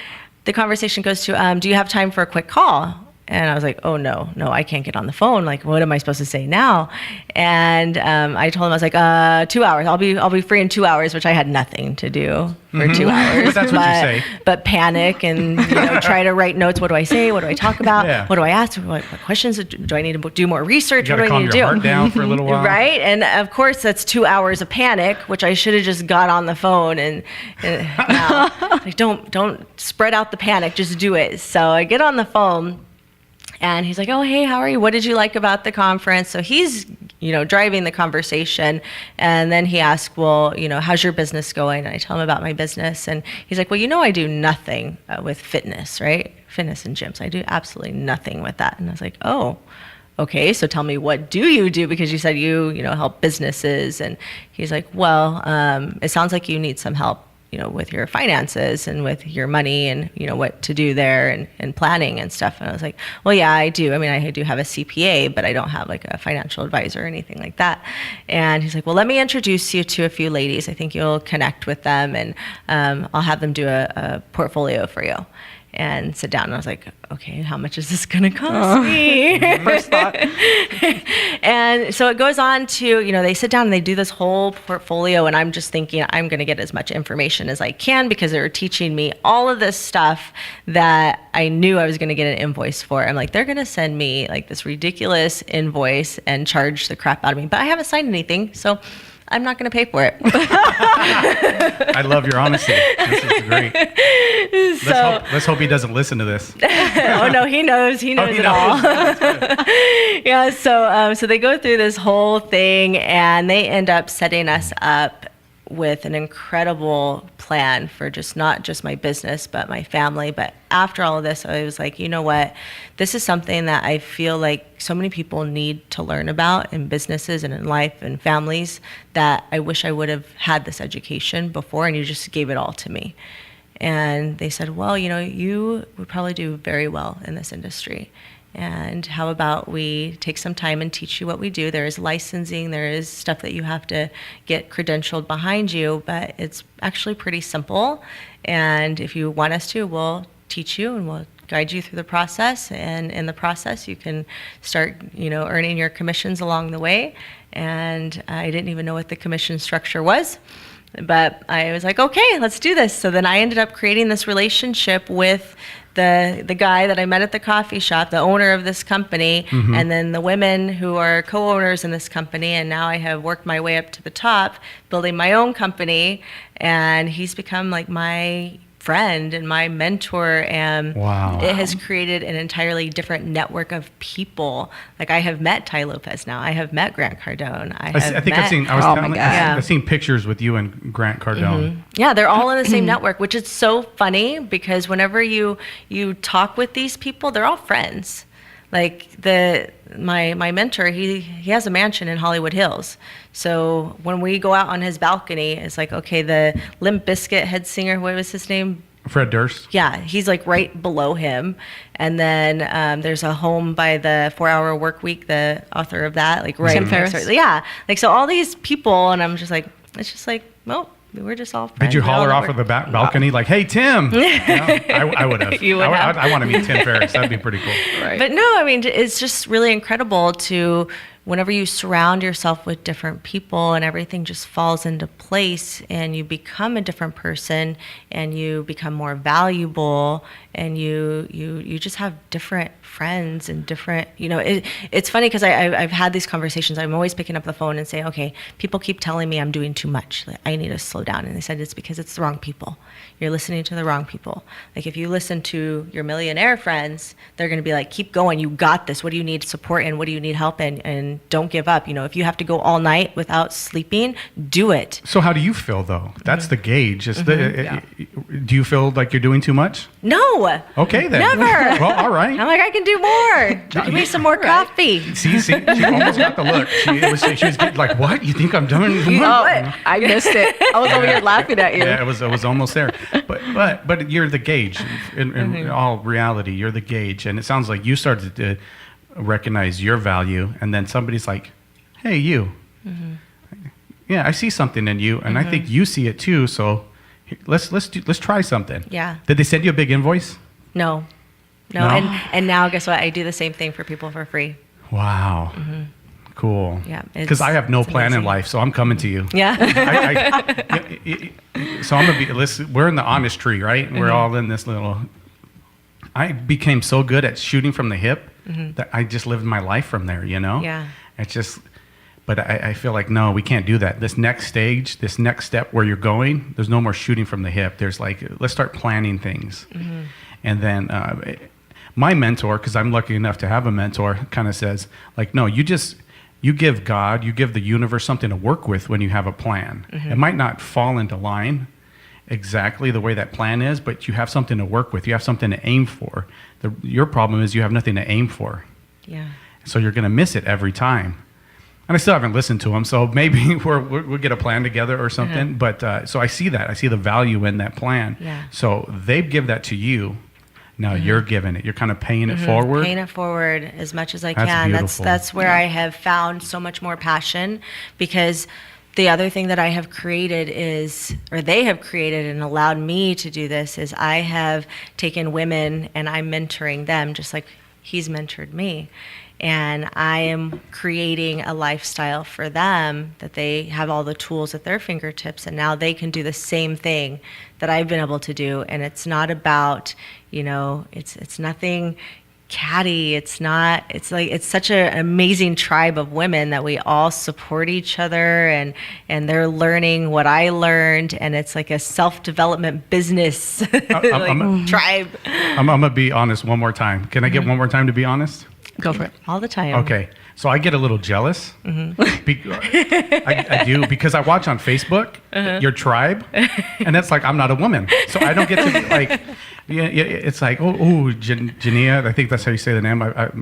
the conversation goes to, do you have time for a quick call? And I was like, oh, no, I can't get on the phone. Like, what am I supposed to say now? And I told him, I was like, 2 hours. I'll be free in 2 hours, which I had nothing to do for 2 hours.
But that's what you say.
But panic and try to write notes. What do I say? What do I talk about?
Yeah.
What do I ask? What questions do I need to do more research?
You
what do I
calm
need to
your
do?
heart down for a little while.
Right? And of course, that's 2 hours of panic, which I should have just got on the phone and now, like, don't spread out the panic. Just do it. So I get on the phone. And he's like, oh, hey, how are you? What did you like about the conference? So he's, driving the conversation. And then he asked, well, how's your business going? And I tell him about my business. And he's like, well, I do nothing with fitness, right? Fitness and gyms. I do absolutely nothing with that. And I was like, oh, okay. So tell me, what do you do? Because you said you help businesses. And he's like, well, it sounds like you need some help, with your finances and with your money and, what to do there and planning and stuff. And I was like, well, yeah, I do. I mean, I do have a CPA, but I don't have like a financial advisor or anything like that. And he's like, well, let me introduce you to a few ladies. I think you'll connect with them, and I'll have them do a portfolio for you. and sit down. And I was like, okay, how much is this going to cost me?
First thought.
And so it goes on to, they sit down and they do this whole portfolio, and I'm just thinking I'm going to get as much information as I can because they were teaching me all of this stuff that I knew I was going to get an invoice for. I'm like, they're going to send me like this ridiculous invoice and charge the crap out of me, but I haven't signed anything, so I'm not going to pay for it.
I love your honesty. This is great. Let's hope he doesn't listen to this.
Oh no, he knows. He knows it all. Yeah. So they go through this whole thing, and they end up setting us up with an incredible plan for not just my business, but my family. But after all of this, I was like, you know what? This is something that I feel like so many people need to learn about in businesses and in life and families, that I wish I would have had this education before, and you just gave it all to me. And they said, well, you would probably do very well in this industry. And how about we take some time and teach you what we do? There is licensing, there is stuff that you have to get credentialed behind you, but it's actually pretty simple. And if you want us to, we'll teach you and we'll guide you through the process. And in the process, you can start, earning your commissions along the way. And I didn't even know what the commission structure was. But I was like, okay, let's do this. So then I ended up creating this relationship with the guy that I met at the coffee shop, the owner of this company, and then the women who are co-owners in this company. And now I have worked my way up to the top, building my own company. And he's become like my friend and my mentor, and
wow.
It has created an entirely different network of people. Like I have met Ty Lopez now. I have met Grant Cardone.
I've seen pictures with you and Grant Cardone.
Yeah, they're all in the same network, which is so funny because whenever you talk with these people, they're all friends. Like my mentor, he has a mansion in Hollywood Hills. So when we go out on his balcony, it's like, okay, the Limp Bizkit head singer, what was his name?
Fred Durst.
Yeah, he's like right below him. And then there's a home by the 4 Hour Work Week, the author of that, like right.
Tim Ferriss.
Yeah, like so all these people, and I'm just like, it's just like, well, we're just all friends.
Did you holler off of the balcony like, "Hey, Tim"? I would have.
You would have.
I want to meet Tim Ferriss. That'd be pretty cool.
Right.
But no, I mean, it's just really incredible to, whenever you surround yourself with different people and everything just falls into place and you become a different person and you become more valuable and you just have different friends and different, it's funny because I've had these conversations. I'm always picking up the phone and saying, okay, people keep telling me I'm doing too much. Like, I need to slow down. And they said, it's because it's the wrong people. You're listening to the wrong people. Like if you listen to your millionaire friends, they're going to be like, keep going. You got this. What do you need support in? What do you need help in? And don't give up. If you have to go all night without sleeping, do it.
So how do you feel though? That's the gauge. Do you feel like you're doing too much?
No.
Okay then.
Never.
Well, all right.
I'm like, I can do more. Give me some more coffee.
See, she almost got the look. She was like, what? You think I'm doing
Oh, I missed it. I was over here laughing at you.
Yeah, it was almost there. But you're the gauge. In all reality, you're the gauge. And it sounds like you started to recognize your value, and then somebody's like, hey, you. Yeah, I see something in you, and I think you see it too, so let's try something.
Yeah.
Did they send you a big invoice?
No. And now guess what? I do the same thing for people for free.
Wow. Cool.
Yeah.
Because I have no plan in life, so I'm coming to you.
Yeah.
So I'm gonna be. Listen, we're in the Amish tree, right? We're all in this little. I became so good at shooting from the hip that I just lived my life from there.
Yeah.
It's just. But I feel like, no, we can't do that. This next stage, this next step where you're going, there's no more shooting from the hip. There's like, let's start planning things. And then my mentor, because I'm lucky enough to have a mentor, kind of says, like, no, you give God, you give the universe something to work with when you have a plan. It might not fall into line exactly the way that plan is, but you have something to work with. You have something to aim for. Your problem is you have nothing to aim for.
Yeah.
So you're going to miss it every time. And I still haven't listened to them, so maybe we'll get a plan together or something. But so I see that. I see the value in that plan.
Yeah.
So they give that to you. Now you're giving it. You're kind of paying it forward.
Paying it forward as much as I
That's
can.
beautiful.
That's where I have found so much more passion, because the other thing that I have created is, or they have created and allowed me to do this, is I have taken women and I'm mentoring them just like he's mentored me. And I am creating a lifestyle for them that they have all the tools at their fingertips, and now they can do the same thing that I've been able to do. And it's not about, it's nothing catty. It's such an amazing tribe of women that we all support each other, and they're learning what I learned, and it's like a self-development business tribe.
I'm going to be honest one more time. Can I get one more time to be honest?
Go for it.
All the time.
Okay. So I get a little jealous. I do, because I watch on Facebook your tribe, and it's like I'm not a woman, so I don't get to like. Yeah, it's like Jania. I think that's how you say the name.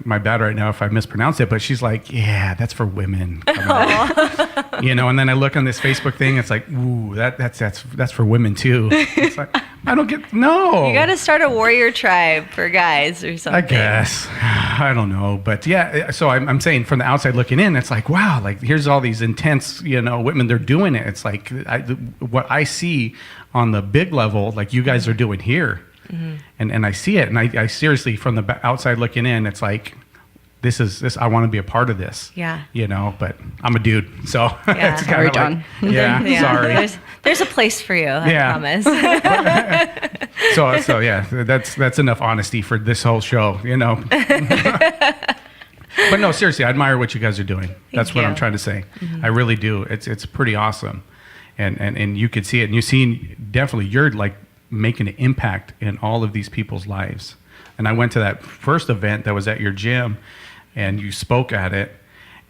My bad right now if I mispronounce it, but she's like, yeah, that's for women. And then I look on this Facebook thing. It's like, ooh, that's for women too. It's like I don't get no.
You got to start a warrior tribe for guys or something.
I guess. I don't know, but yeah. So I'm saying from the outside looking in, it's like, wow, like here's all these intense, women. They're doing it. It's like what I see on the big level, like you guys are doing here. And I see it, and I seriously, from the outside looking in, it's like, this. I want to be a part of this.
Yeah.
But I'm a dude, so
yeah.
it's kind of
John.
like, yeah. Sorry.
There's a place for you. I promise.
So yeah, that's enough honesty for this whole show. But no, seriously, I admire what you guys are doing. That's what I'm trying to say. I really do. It's pretty awesome, and you could see it, and you see definitely you're like making an impact in all of these people's lives. And I went to that first event that was at your gym, and you spoke at it,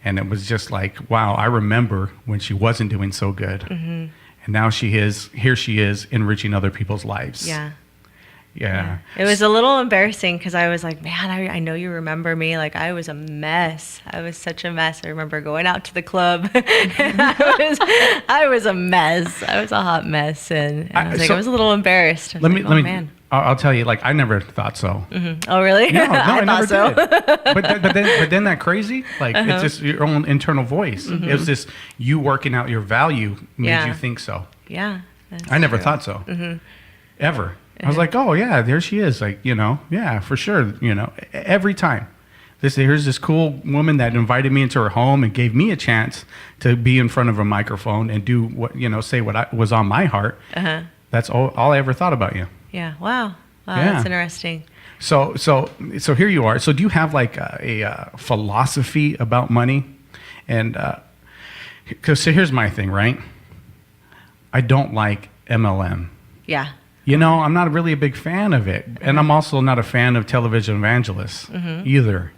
and it was just like, wow, I remember when she wasn't doing so good. And now here she is enriching other people's lives. Yeah.
It was a little embarrassing because I was like, man, I know you remember me. Like, I was a mess. I was such a mess. I remember going out to the club and I was a mess. I was a hot mess. And I was like, I was a little embarrassed. Man.
I'll tell you, like, I never thought so.
Oh, really?
No, I
thought
never
so.
did. But then that crazy, like, it's just your own internal voice. It was just you working out your value made you think so.
Yeah.
I never thought so. Ever. I was like, oh yeah, there she is. Like, yeah, for sure. Every time. Here's this cool woman that invited me into her home and gave me a chance to be in front of a microphone and do what, say what was on my heart. That's all I ever thought about you.
Yeah. Wow.
Yeah.
That's interesting.
So here you are. So do you have like a philosophy about money? And so here's my thing, right? I don't like MLM.
Yeah.
I'm not really a big fan of it. And I'm also not a fan of television evangelists either.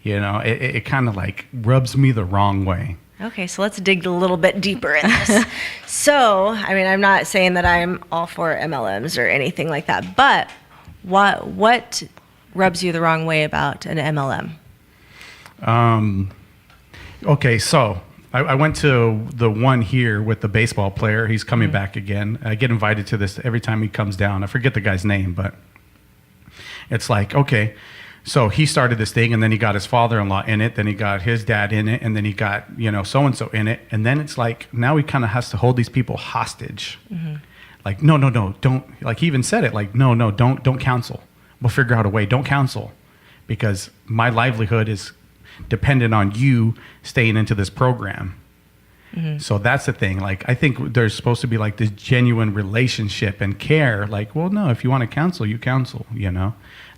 It kind of like rubs me the wrong way.
Okay, so let's dig a little bit deeper in this. So, I mean, I'm not saying that I'm all for MLMs or anything like that, but what rubs you the wrong way about an MLM?
Okay, so I went to the one here with the baseball player. He's coming back again. I get invited to this every time he comes down. I forget the guy's name, but it's like, okay, so he started this thing, and then he got his father-in-law in it, then he got his dad in it, and then he got, so-and-so in it. And then it's like, now he kind of has to hold these people hostage. Like, no, don't, like he even said it, like, no, don't counsel. We'll figure out a way. Don't counsel, because my livelihood is dependent on you staying into this program. So that's the thing. Like, I think there's supposed to be like this genuine relationship and care. Like, well, no, if you want to counsel, you counsel,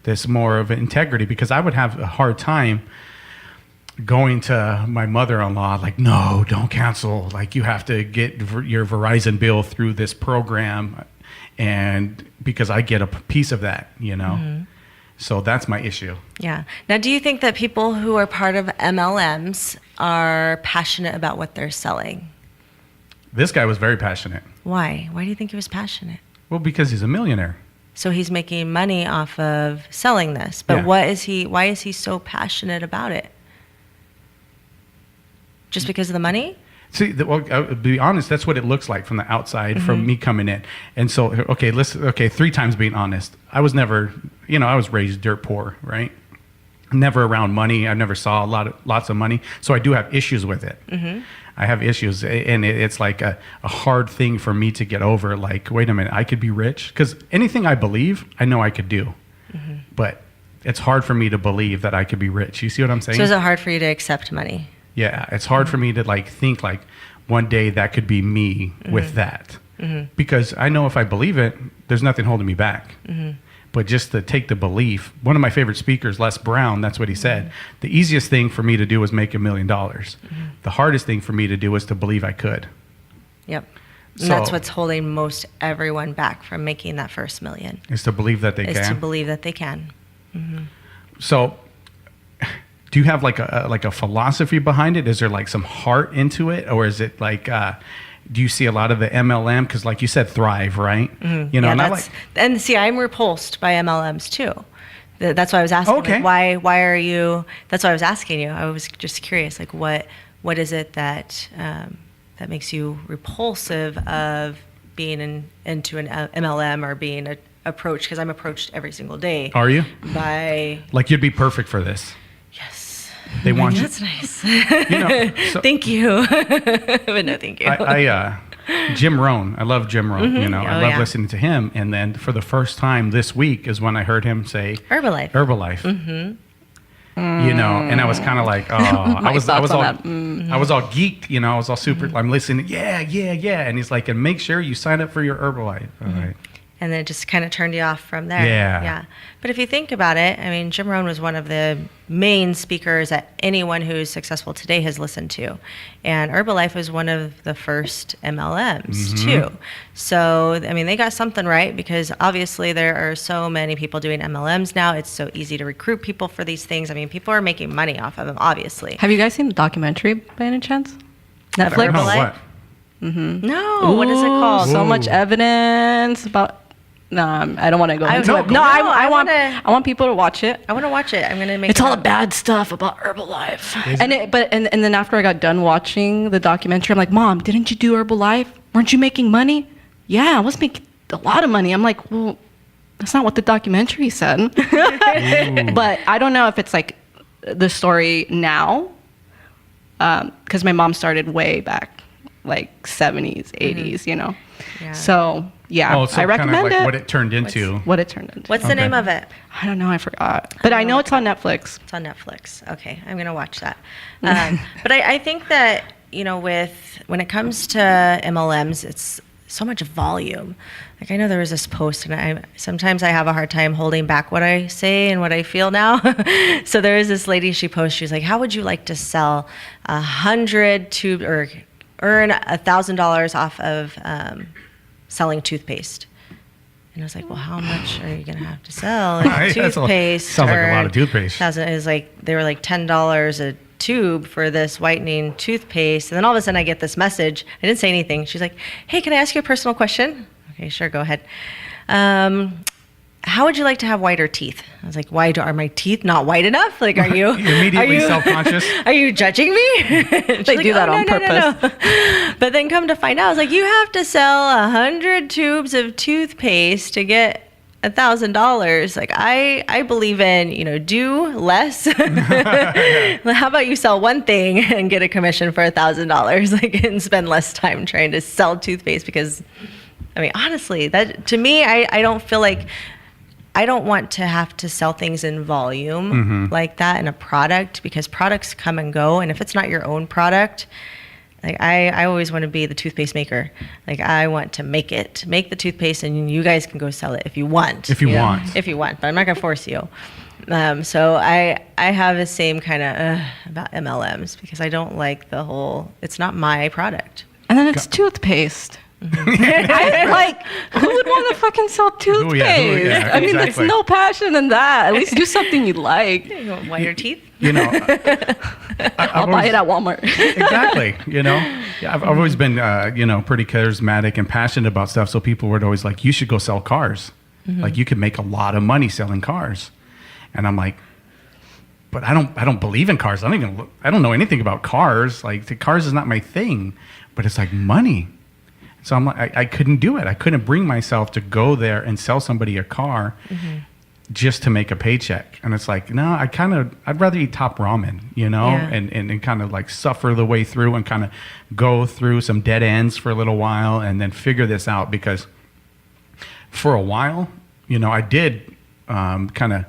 There's more of integrity, because I would have a hard time going to my mother-in-law, like, no, don't counsel. Like, you have to get your Verizon bill through this program, and because I get a piece of that, So that's my issue.
Yeah. Now, do you think that people who are part of MLMs are passionate about what they're selling?
This guy was very passionate.
Why? Why do you think he was passionate?
Well, because he's a millionaire.
So he's making money off of selling this. But why is he so passionate about it? Just because of the money?
See, to be honest, that's what it looks like from the outside, from me coming in. And so, okay, 3 times being honest. I was never, I was raised dirt poor, right? Never around money. I never saw lots of money. So I do have issues with it. I have issues, and it's like a hard thing for me to get over. Like, wait a minute, I could be rich, because anything I believe, I know I could do, but it's hard for me to believe that I could be rich. You see what I'm saying?
So is it hard for you to accept money?
Yeah, it's hard for me to like think like one day that could be me with that, because I know if I believe it, there's nothing holding me back. But just to take the belief, one of my favorite speakers, Les Brown, that's what he said. The easiest thing for me to do was make $1 million. The hardest thing for me to do was to believe I could.
Yep.
So,
And that's what's holding most everyone back from making that first million.
Is to believe that they can.
Is to believe that they can.
So, do you have like a philosophy behind it? Is there like some heart into it, or is it like? Do you see a lot of the MLM? Because like you said, Thrive, right? You know,
Yeah, and see, I'm repulsed by MLMs too. That's why I was asking.
Okay.
Like, why are you? That's why I was asking you. I was just curious. Like, what is it that that makes you repulsive of being into an MLM or being approached? Because I'm approached every single day.
Are you?
By
like you'd be perfect for this.
yes.
They want you.
That's nice.
You know, so
Thank you. But no, thank you.
Jim Rohn. I love Jim Rohn. You know, I love
yeah.
listening to him. And then for the first time this week is when I heard him say
Herbalife.
Herbalife. You know, and I was kind of like, oh, I was all geeked. You know, I was all super. I'm listening. Yeah. And he's like, and make sure you sign up for your Herbalife. All right.
And then it just kind of turned you off from there.
Yeah.
But if you think about it, I mean, Jim Rohn was one of the main speakers that anyone who's successful today has listened to. And Herbalife was one of the first MLMs, too. So, I mean, they got something right, because obviously there are so many people doing MLMs now. It's so easy to recruit people for these things. I mean, people are making money off of them, obviously.
Have you guys seen the documentary by any chance? Netflix?
No,
Herbalife?
what?
No, what is it called?
So much evidence about. No, I don't want to go into
no,
it.
go
No,
ahead.
I want people to watch it.
I want to watch it. I'm going to make
It's
it
all
up.
the bad stuff about Herbalife.
Is
And then after I got done watching the documentary, I'm like, Mom, didn't you do Herbalife? Weren't you making money? Yeah, I was making a lot of money. I'm like, well, that's not what the documentary said. But I don't know if it's like the story now, because my mom started way back, like 70s, 80s, you know.
Yeah.
So yeah,
Oh, so
I
kind of
recommend
like
it.
what it turned into.
What it turned into.
What's the name of it?
I don't know. I forgot. But I know it's on Netflix.
It's on Netflix. Okay, I'm gonna watch that. But I think that, you know, when it comes to MLMs, it's so much volume. Like, I know there was this post, and sometimes I have a hard time holding back what I say and what I feel now. So there is this lady, she posted, she's like, how would you like to sell 100 tubes or earn $1,000 off of selling toothpaste? And I was like, well, how much are you going to have to sell toothpaste?
Sounds like a lot of toothpaste.
It was like, they were like $10 a tube for this whitening toothpaste. And then all of a sudden I get this message. I didn't say anything. She's like, hey, can I ask you a personal question? Okay, sure, go ahead. How would you like to have whiter teeth? I was like, why are my teeth not white enough? Like, are you
Immediately self-conscious?
Are you judging me?
They do that on purpose.
No. But then come to find out, I was like, you have to sell 100 tubes of toothpaste to get $1,000. Like, I believe in, you know, do less. How about you sell one thing and get a commission for $1,000, like, and spend less time trying to sell toothpaste? Because, I mean, honestly, that to me, I don't feel like, I don't want to have to sell things in volume like that in a product, because products come and go. And if it's not your own product, like, I always want to be the toothpaste maker. Like, I want to make the toothpaste, and you guys can go sell it if you want.
If you want.
If you want, but I'm not going to force you. So I have the same kind of about MLMs, because I don't like the whole, it's not my product.
And then it's toothpaste. Like, who would want to fucking sell toothpaste?
Yeah,
I mean, there's
exactly.
no passion in that. At least do something you like.
You want whiter teeth?
You know,
I'll buy it at Walmart.
Exactly. You know, yeah, I've always been, you know, pretty charismatic and passionate about stuff. So people were always like, you should go sell cars. Like, you could make a lot of money selling cars. And I'm like, but I don't believe in cars. I don't know anything about cars. Like, the cars is not my thing, but it's like money. So I'm like, I couldn't do it. I couldn't bring myself to go there and sell somebody a car. just to make a paycheck. And it's like, no, I'd rather eat top ramen,
Yeah.
and kind of like suffer the way through and kind of go through some dead ends for a little while and then figure this out. Because for a while, I did kind of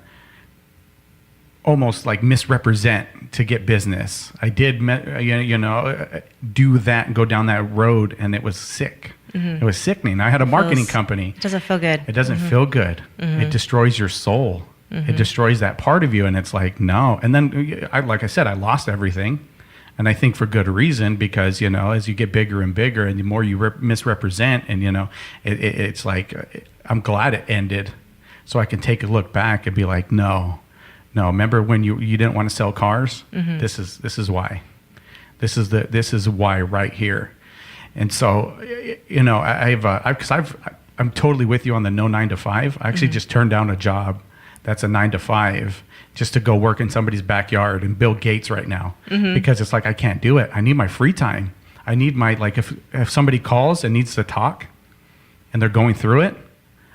almost like misrepresent to get business. I did, do that and go down that road, and it was sick. It was sickening. I had a marketing company.
It doesn't feel good.
It doesn't feel good. It destroys your soul. It destroys that part of you, and it's like, no. And then, like I said, I lost everything, and I think for good reason, because as you get bigger and bigger, and the more you misrepresent, and it's like, I'm glad it ended, so I can take a look back and be like, no. Remember when you didn't want to sell cars? This is why. This is why right here. And so, I'm totally with you on the no 9 to 5. I actually just turned down a job that's a 9 to 5 just to go work in somebody's backyard and Bill Gates right now, because it's like, I can't do it. I need my free time. I need my, like, if somebody calls and needs to talk and they're going through it,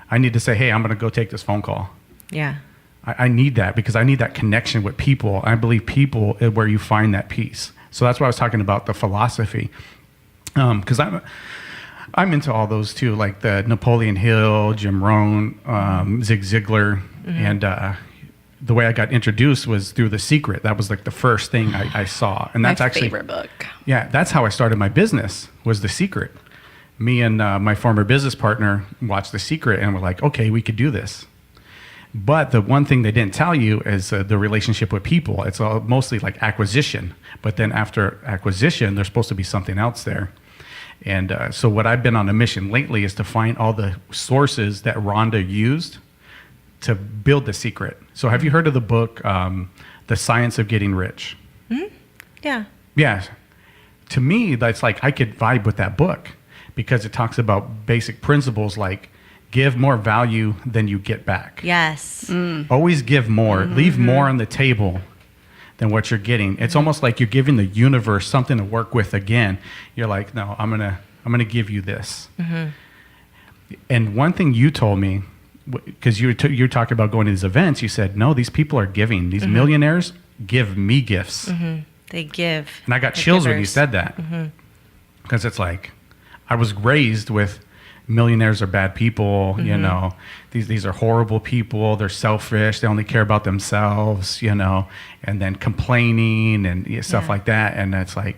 I need to say, hey, I'm going to go take this phone call.
Yeah.
I need that, because I need that connection with people. I believe people is where you find that peace. So that's why I was talking about the philosophy. Because I'm into all those too, like the Napoleon Hill, Jim Rohn, Zig Ziglar, and the way I got introduced was through The Secret. That was like the first thing I saw, and that's
my
actually
favorite book.
Yeah, that's how I started my business, was The Secret. Me and my former business partner watched The Secret, and we're like, okay, we could do this. But the one thing they didn't tell you is the relationship with people. It's all mostly like acquisition, but then after acquisition, there's supposed to be something else there. And so what I've been on a mission lately is to find all the sources that Rhonda used to build The Secret. So have you heard of the book, The Science of Getting Rich?
Yeah.
Yeah. To me, that's like, I could vibe with that book, because it talks about basic principles like give more value than you get back.
Yes.
Always give more. Leave more on the table than what you're getting. It's almost like you're giving the universe something to work with again. You're like, no, I'm gonna give you this. And one thing you told me, because you're talking about going to these events, you said, no, these people are giving. These millionaires give me gifts.
They give.
And I got chills when you said that, because it's like, I was raised with millionaires are bad people, these are horrible people, they're selfish, they only care about themselves, and then complaining and stuff like that. And it's like,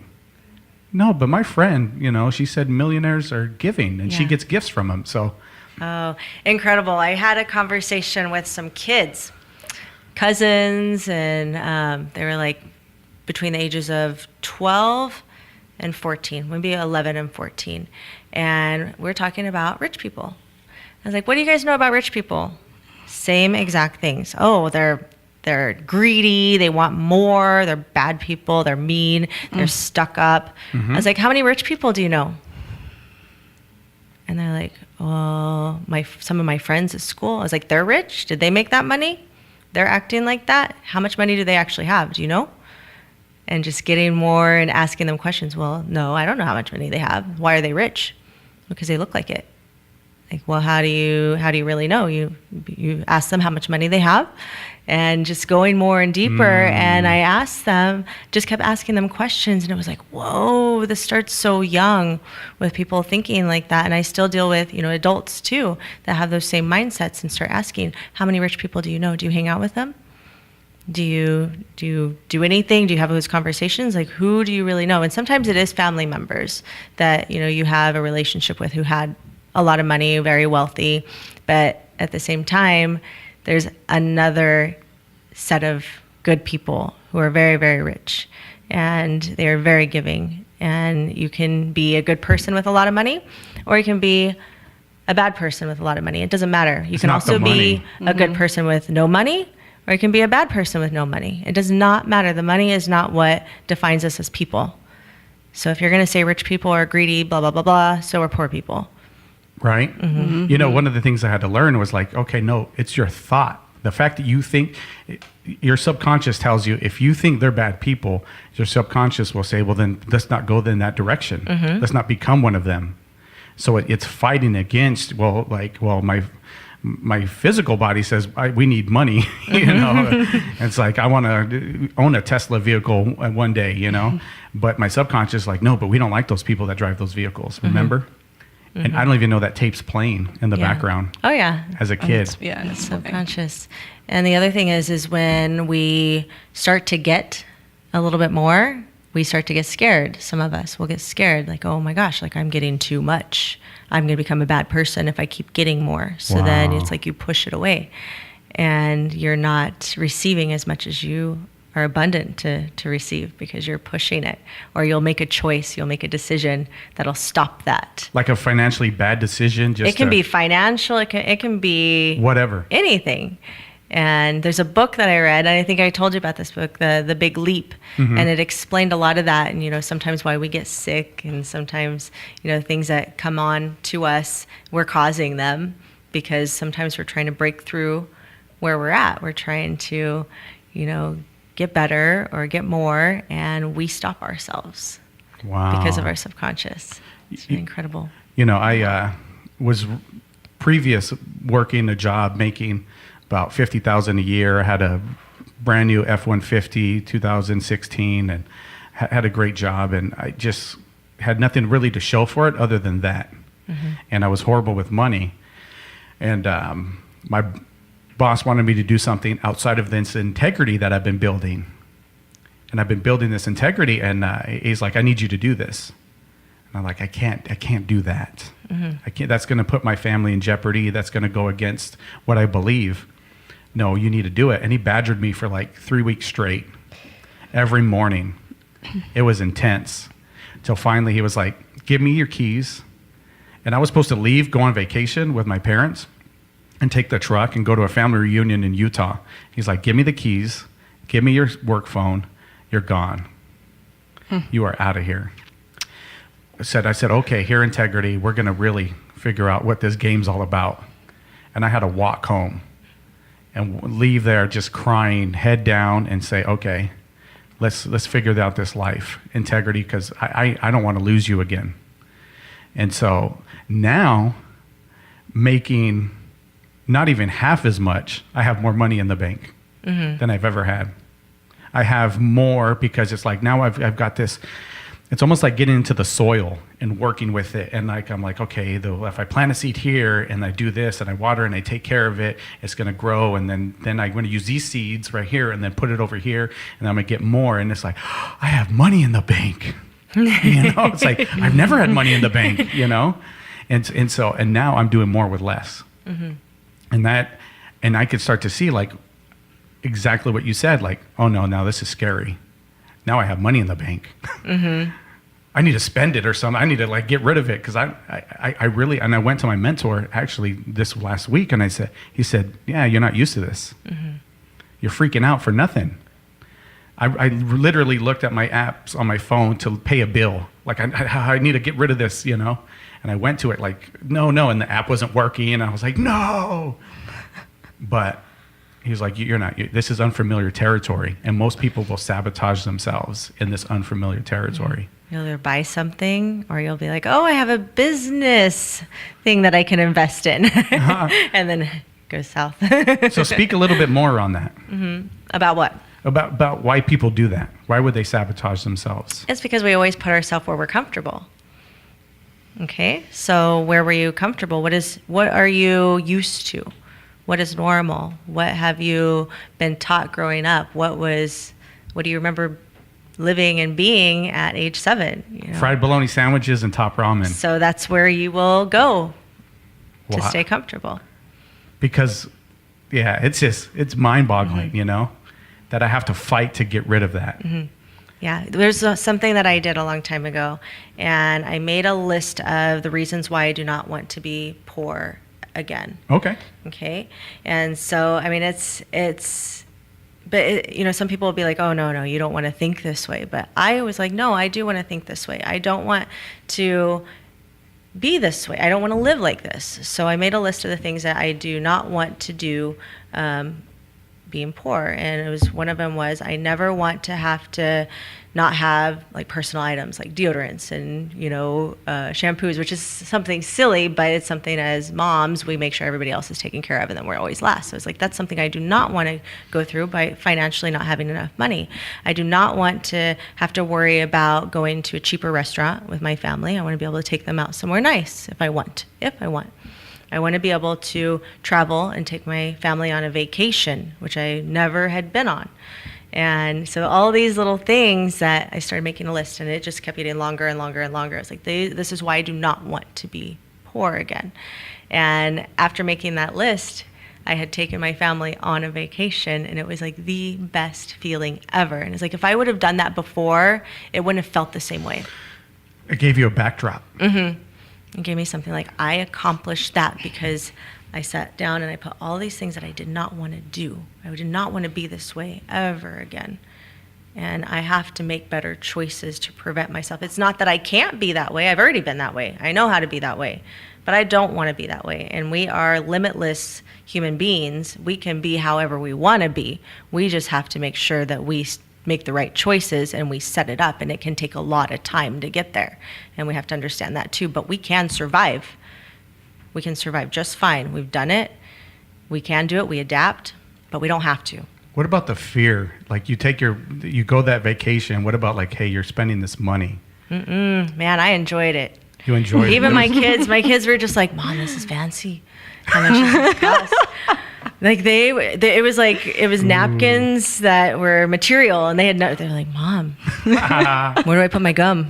no, but my friend, she said millionaires are giving, and she gets gifts from them. So
Oh, incredible. I had a conversation with some kids, cousins, and they were like between the ages of 12 and 14, maybe 11 and 14. And we're talking about rich people. I was like, what do you guys know about rich people? Same exact things. Oh, they're greedy, they want more, they're bad people, they're mean, they're stuck up. I was like, how many rich people do you know? And they're like, well, some of my friends at school. I was like, they're rich? Did they make that money? They're acting like that? How much money do they actually have? Do you know? And just getting more and asking them questions. Well, no, I don't know how much money they have. Why are they rich? Because they look like it. Like, well, how do you really know? You ask them how much money they have, and just going more and deeper. And I asked them, just kept asking them questions, and it was like, whoa, this starts so young with people thinking like that. And I still deal with, adults too that have those same mindsets, and start asking, how many rich people do you know? Do you hang out with them? Do you do anything? Do you have those conversations? Like, who do you really know? And sometimes it is family members that, you have a relationship with who had a lot of money, very wealthy. But at the same time, there's another set of good people who are very, very rich, and they're very giving. And you can be a good person with a lot of money, or you can be a bad person with a lot of money. It doesn't matter. You can also be a good person with no money, or you can be a bad person with no money. It does not matter. The money is not what defines us as people. So if you're going to say rich people are greedy, blah, blah, blah, blah, so are poor people.
Right? One of the things I had to learn was like, okay, no, it's your thought. The fact that you think, your subconscious tells you, if you think they're bad people, your subconscious will say, well, then let's not go in that direction. Let's not become one of them. So it's fighting against, my my physical body says we need money, you know. It's like I want to own a Tesla vehicle one day, you know. But my subconscious is like, no, but we don't like those people that drive those vehicles. Remember? And I don't even know that tape's playing in the background.
Oh yeah.
As a kid.
Yeah,
It's subconscious. And the other thing is when we start to get a little bit more, we start to get scared. Some of us will get scared, like, oh my gosh, like I'm getting too much. I'm going to become a bad person if I keep getting more. So then it's like you push it away and you're not receiving as much as you are abundant to receive because you're pushing it. Or you'll make a choice, you'll make a decision that'll stop that.
Like a financially bad decision.
It can be financial, it can be
whatever.
Anything. And there's a book that I read, and I think I told you about this book, The Big Leap, and it explained a lot of that, and, you know, sometimes why we get sick, and sometimes, you know, things that come on to us, we're causing them, because sometimes we're trying to break through where we're at. We're trying to, you know, get better or get more, and we stop ourselves because of our subconscious. It's incredible.
You know, I was previous working a job making about $50,000 a year. I had a brand new F-150 2016 and had a great job, and I just had nothing really to show for it other than that. And I was horrible with money, and my boss wanted me to do something outside of this integrity that I've been building. And I've been building this integrity, and he's like, I need you to do this. And I'm like, I can't do that. I can't, that's going to put my family in jeopardy. That's going to go against what I believe. No, you need to do it. And he badgered me for like 3 weeks straight, every morning. It was intense. Till finally he was like, give me your keys. And I was supposed to leave, go on vacation with my parents, and take the truck and go to a family reunion in Utah. He's like, give me the keys, give me your work phone, you're gone. You are out of here. I said, okay, here, integrity, we're going to really figure out what this game's all about. And I had to walk home and leave there just crying, head down, and say, okay, let's figure out this life, integrity, because I don't want to lose you again. And so now, making not even half as much, I have more money in the bank than I've ever had. I have more because it's like now I've got this. It's almost like getting into the soil and working with it. And like I'm like, okay, if I plant a seed here and I do this and I water and I take care of it, it's going to grow. And then I'm going to use these seeds right here and then put it over here, and I'm going to get more. And it's like, oh, I have money in the bank. You know, it's like I've never had money in the bank. You know, and now I'm doing more with less. And I could start to see like exactly what you said. Like, oh no, now this is scary. Now I have money in the bank. I need to spend it or something. I need to like get rid of it because I really, and I went to my mentor actually this last week, and he said, yeah, you're not used to this. You're freaking out for nothing. I literally looked at my apps on my phone to pay a bill. Like I need to get rid of this, you know? And I went to it like, no, and the app wasn't working. And I was like, no. But he was like, this is unfamiliar territory. And most people will sabotage themselves in this unfamiliar territory.
You'll either buy something or you'll be like, oh, I have a business thing that I can invest in. And then it goes south.
So speak a little bit more on that.
About what?
About why people do that. Why would they sabotage themselves?
It's because we always put ourselves where we're comfortable. Okay, so where were you comfortable? What are you used to? What is normal? What have you been taught growing up? What do you remember living and being at age 7? You know?
Fried bologna sandwiches and top ramen.
So that's where you will go to stay comfortable.
Because, yeah, it's mind-boggling, you know, that I have to fight to get rid of that. Yeah,
there's something that I did a long time ago, and I made a list of the reasons why I do not want to be poor again. Okay. And so, I mean, you know, some people will be like, oh, no, you don't want to think this way. But I was like, no, I do want to think this way. I don't want to be this way. I don't want to live like this. So I made a list of the things that I do not want to do being poor. And it was, one of them was, I never want to have to not have like personal items like deodorants and, shampoos, which is something silly, but it's something as moms, we make sure everybody else is taken care of, and then we're always last. So it's like, that's something I do not want to go through by financially not having enough money. I do not want to have to worry about going to a cheaper restaurant with my family. I want to be able to take them out somewhere nice if I want. I want to be able to travel and take my family on a vacation, which I never had been on. And so all these little things that I started making a list, and it just kept getting longer and longer and longer. It's like, this is why I do not want to be poor again. And after making that list, I had taken my family on a vacation, and it was like the best feeling ever. And it's like, if I would have done that before, it wouldn't have felt the same way.
It gave you a backdrop.
Mm-hmm. It gave me something like, I accomplished that because I sat down and I put all these things that I did not want to do. I did not want to be this way ever again. And I have to make better choices to prevent myself. It's not that I can't be that way. I've already been that way. I know how to be that way. But I don't want to be that way. And we are limitless human beings. We can be however we want to be. We just have to make sure that we make the right choices and we set it up. And it can take a lot of time to get there. And we have to understand that too. But we can survive. We can survive just fine. We've done it. We can do it. We adapt, but we don't have to.
What about the fear? Like you go that vacation. What about like, hey, you're spending this money?
Man, I enjoyed it.
You enjoyed it?
Even my kids were just like, Mom, this is fancy. How much does it cost? Like it was napkins that were material, and they were like, Mom, where do I put my gum?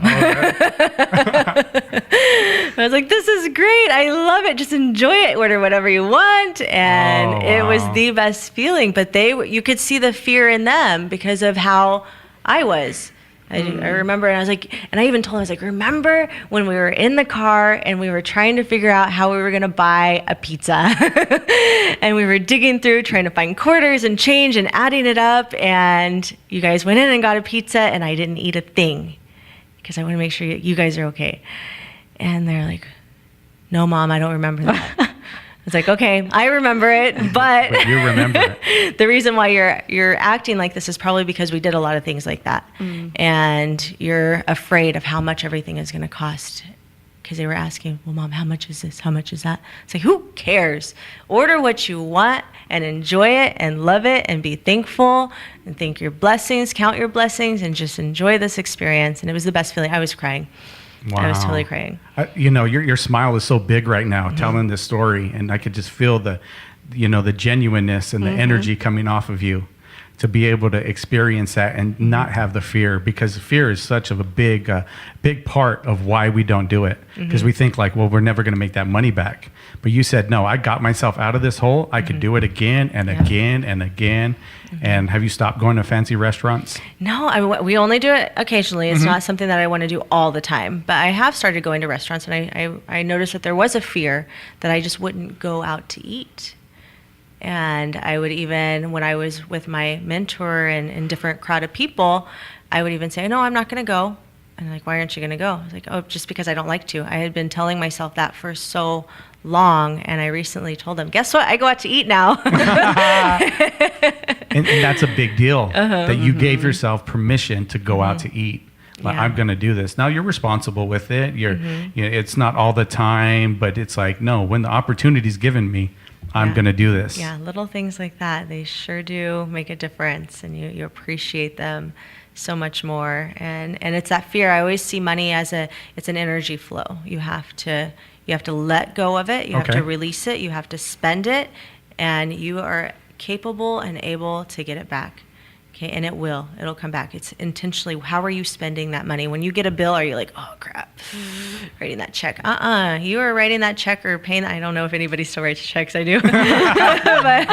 I was like, this is great. I love it. Just enjoy it. Order whatever you want. And it was the best feeling. But you could see the fear in them because of how I was. I remember, and I was like, and I even told him, I was like, remember when we were in the car and we were trying to figure out how we were going to buy a pizza and we were digging through trying to find quarters and change and adding it up, and you guys went in and got a pizza and I didn't eat a thing because I want to make sure you guys are okay. And they're like, no, Mom, I don't remember that. I was like, okay, I remember it, but
you remember it.
The reason why you're acting like this is probably because we did a lot of things like that. And you're afraid of how much everything is going to cost. Because they were asking, well, Mom, how much is this? How much is that? It's like, who cares? Order what you want and enjoy it and love it and be thankful and thank your blessings, count your blessings, and just enjoy this experience. And it was the best feeling. I was crying. Wow. I was totally crying.
Your smile is so big right now, telling this story, and I could just feel the genuineness and the energy coming off of you to be able to experience that and not have the fear, because fear is such of a big part of why we don't do it, because we think like, well, we're never going to make that money back. But you said, no, I got myself out of this hole. I could do it again and again and again. And have you stopped going to fancy restaurants?
No, we only do it occasionally. It's not something that I want to do all the time. But I have started going to restaurants, and I noticed that there was a fear that I just wouldn't go out to eat. And I would even, when I was with my mentor and different crowd of people, I would even say, no, I'm not going to go. And like, why aren't you going to go? I was like, oh, just because I don't like to. I had been telling myself that for so long, and I recently told them, guess what? I go out to eat now.
and that's a big deal, that you gave yourself permission to go out to eat. Like, I'm going to do this. Now you're responsible with it. It's not all the time, but it's like, no, when the opportunity's given me, I'm going to do this.
Yeah, little things like that, they sure do make a difference, and you appreciate them so much more. And it's that fear. I always see money as it's an energy flow. You have to let go of it. You have to release it. You have to spend it, and you are capable and able to get it back. Okay, and it'll come back. It's intentionally, how are you spending that money? When you get a bill, are you like, oh crap, writing that check? You are writing that check or paying that. I don't know if anybody still writes checks. I do. But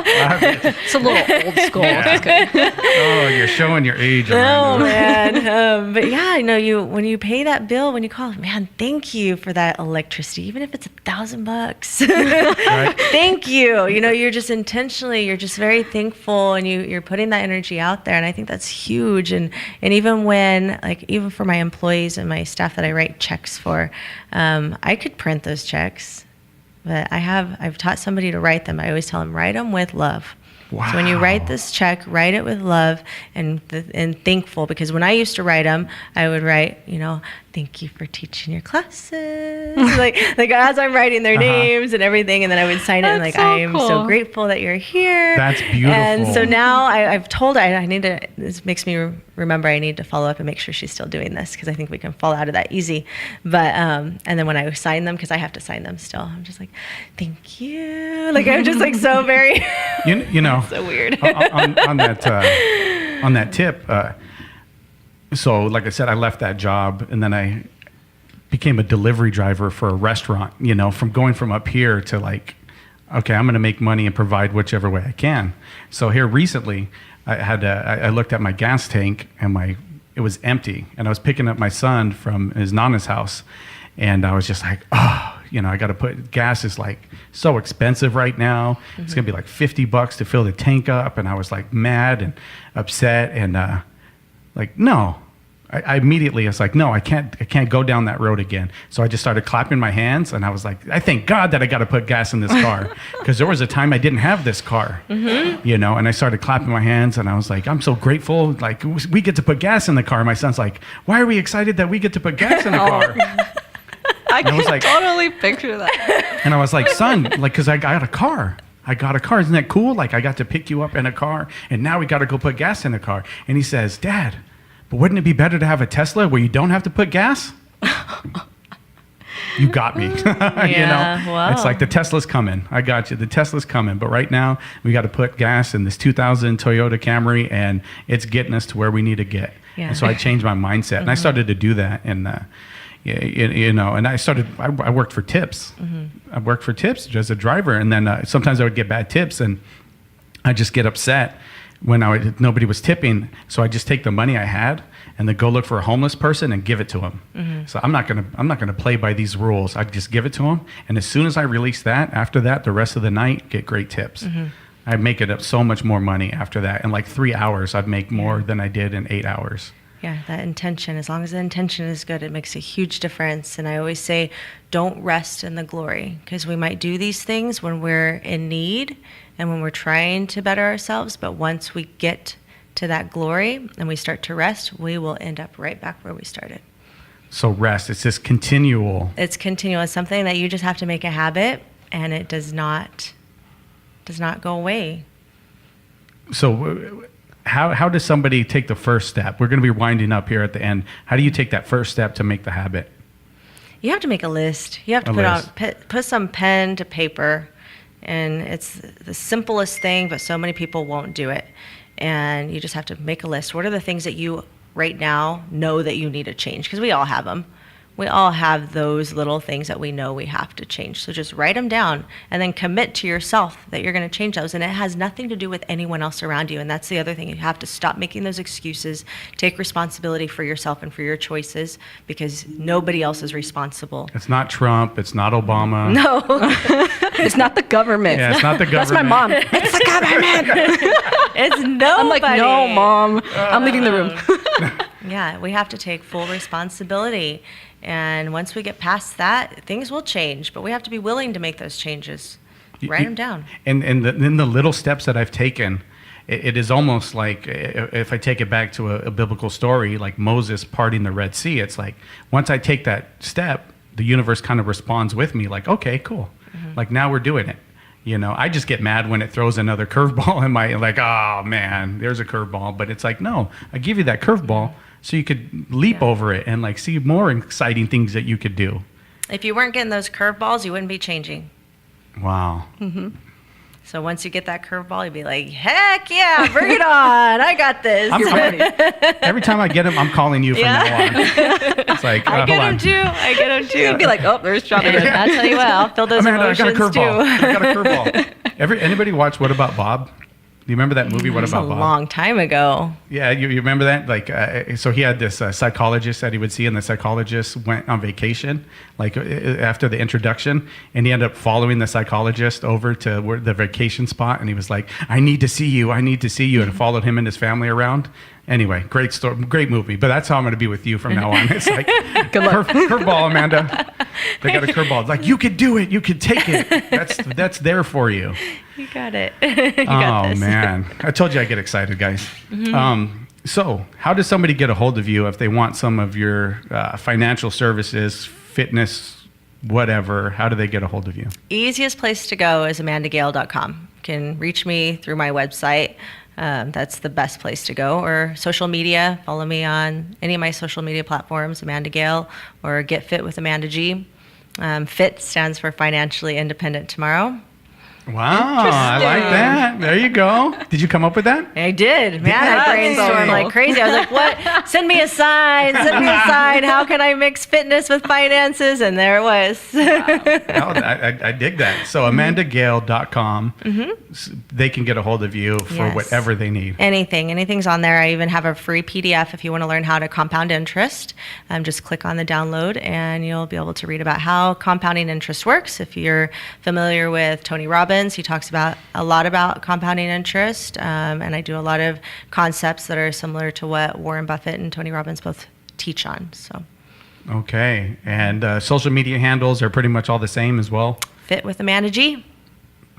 it's a little old school.
Yeah. Oh, you're showing your age.
Oh man. But yeah, when you pay that bill, when you call, man, thank you for that electricity, even if it's $1,000. Right? Thank you. You're just intentionally, you're just very thankful, and you're putting that energy out there. And I think that's huge. And even when, even for my employees and my staff that I write checks for, I could print those checks, but I've taught somebody to write them. I always tell them, write them with love. So when you write this check, write it with love and thankful, because when I used to write them, I would write, thank you for teaching your classes. like as I'm writing their names and everything, and then I would sign it and
That's
like,
so
I am so
cool.
grateful that you're here.
That's beautiful.
And so now I've told her I need to, this makes me remember I need to follow up and make sure she's still doing this, because I think we can fall out of that easy. But, and then when I sign them, because I have to sign them still, I'm just like, thank you. Like, I'm just like so very, so weird.
on that tip, so like I said, I left that job and then I became a delivery driver for a restaurant, from going from up here to like, okay, I'm going to make money and provide whichever way I can. So here recently, I looked at my gas tank and it was empty, and I was picking up my son from his nana's house, and I was just like, oh, I got to put, gas is like so expensive right now. Mm-hmm. It's going to be like $50 to fill the tank up. And I was like mad and upset and like, no. I immediately was like, no, I can't go down that road again. So I just started clapping my hands, and I was like, I thank God that I got to put gas in this car, because there was a time I didn't have this car, and I started clapping my hands, and I was like, I'm so grateful. Like, we get to put gas in the car. My son's like, why are we excited that we get to put gas in the car?
I can
was like-
totally picture that.
And I was like, son, like, because I got a car. Isn't that cool? Like, I got to pick you up in a car, and now we got to go put gas in the car. And he says, Dad, but wouldn't it be better to have a Tesla where you don't have to put gas? You got me.
Wow.
It's like the Tesla's coming. I got you. The Tesla's coming. But right now, we got to put gas in this 2000 Toyota Camry, and it's getting us to where we need to get.
Yeah.
And so I changed my mindset, and I started to do that. And and I worked for tips. I worked for tips as a driver, and then sometimes I would get bad tips, and I just get upset when nobody was tipping. So I just take the money I had and then go look for a homeless person and give it to him. So I'm not gonna play by these rules. I just give it to him, and as soon as I release that, after that, the rest of the night, get great tips. I make it up so much more money after that. In like 3 hours, I'd make more than I did in 8 hours.
Yeah, that intention, as long as the intention is good, it makes a huge difference. And I always say, don't rest in the glory, because we might do these things when we're in need and when we're trying to better ourselves. But once we get to that glory and we start to rest, we will end up right back where we started.
So rest, it's this continual.
It's continual. It's something that you just have to make a habit, and it does not go away.
So how does somebody take the first step? We're going to be winding up here at the end. How do you take that first step to make the habit?
You have to make a list. You have to put some pen to paper, and it's the simplest thing, but so many people won't do it. And you just have to make a list. What are the things that you right now know that you need to change? Because we all have them. We all have those little things that we know we have to change. So just write them down and then commit to yourself that you're going to change those. And it has nothing to do with anyone else around you. And that's the other thing. You have to stop making those excuses. Take responsibility for yourself and for your choices, because nobody else is responsible.
It's not Trump. It's not Obama.
No.
It's not the government.
Yeah, it's not the government.
That's my mom. It's the government.
It's nobody.
I'm like, no, Mom. I'm leaving the room.
Yeah, we have to take full responsibility. And once we get past that, things will change, but we have to be willing to make those changes. Write them down.
And then the little steps that I've taken, it is almost like, if I take it back to a biblical story, like Moses parting the Red Sea, it's like, once I take that step, the universe kind of responds with me, like, okay, cool. Like, now we're doing it. I just get mad when it throws another curveball in my, like, oh man, there's a curveball. But it's like, no, I give you that curveball so you could leap over it and like see more exciting things that you could do.
If you weren't getting those curveballs, you wouldn't be changing.
Wow.
So once you get that curveball, you'd be like, heck yeah, bring it on. I got this.
Every time I get him, I'm calling you from now on. It's like,
I get
hold
him
on.
too. I get him too.
You'd be like, oh, there's Johnny.
I'll tell you what, I'll feel those
Amanda, I got a
emotions
curveball.
too.
I got a curveball. Anybody watch What About Bob? Do you remember that movie, What About
It was
Bob?
a long time ago.
Yeah, you remember that? Like, so he had this psychologist that he would see, and the psychologist went on vacation, like after the introduction, and he ended up following the psychologist over to the vacation spot, and he was like, I need to see you, and followed him and his family around. Anyway, great story, great movie, but that's how I'm going to be with you from now on. It's like,
Good luck.
curveball, Amanda. They got a curveball. It's like, you could do it. You could take it. That's there for you.
You got it. You got this.
Man. I told you I get excited, guys. So how does somebody get a hold of you if they want some of your financial services, fitness, whatever? How do they get a hold of you?
Easiest place to go is amandagail.com. You can reach me through my website. That's the best place to go. Or social media. Follow me on any of my social media platforms, Amanda Gail, or Get Fit with Amanda G. FIT stands for Financially Independent Tomorrow.
Wow, I like that. There you go. Did you come up with that?
I did. Man, I brainstormed like crazy. I was like, what? Send me a sign. Send me a sign. How can I mix fitness with finances? And there it was.
Wow. I dig that. So amandagail.com, they can get a hold of you for
Yes.
whatever they need.
Anything's on there. I even have a free PDF if you want to learn how to compound interest. Just click on the download and you'll be able to read about how compounding interest works. If you're familiar with Tony Robbins, he talks about a lot about compounding interest, and I do a lot of concepts that are similar to what Warren Buffett and Tony Robbins both teach on. So,
Okay. And social media handles are pretty much all the same as well?
Fit with Amanda G.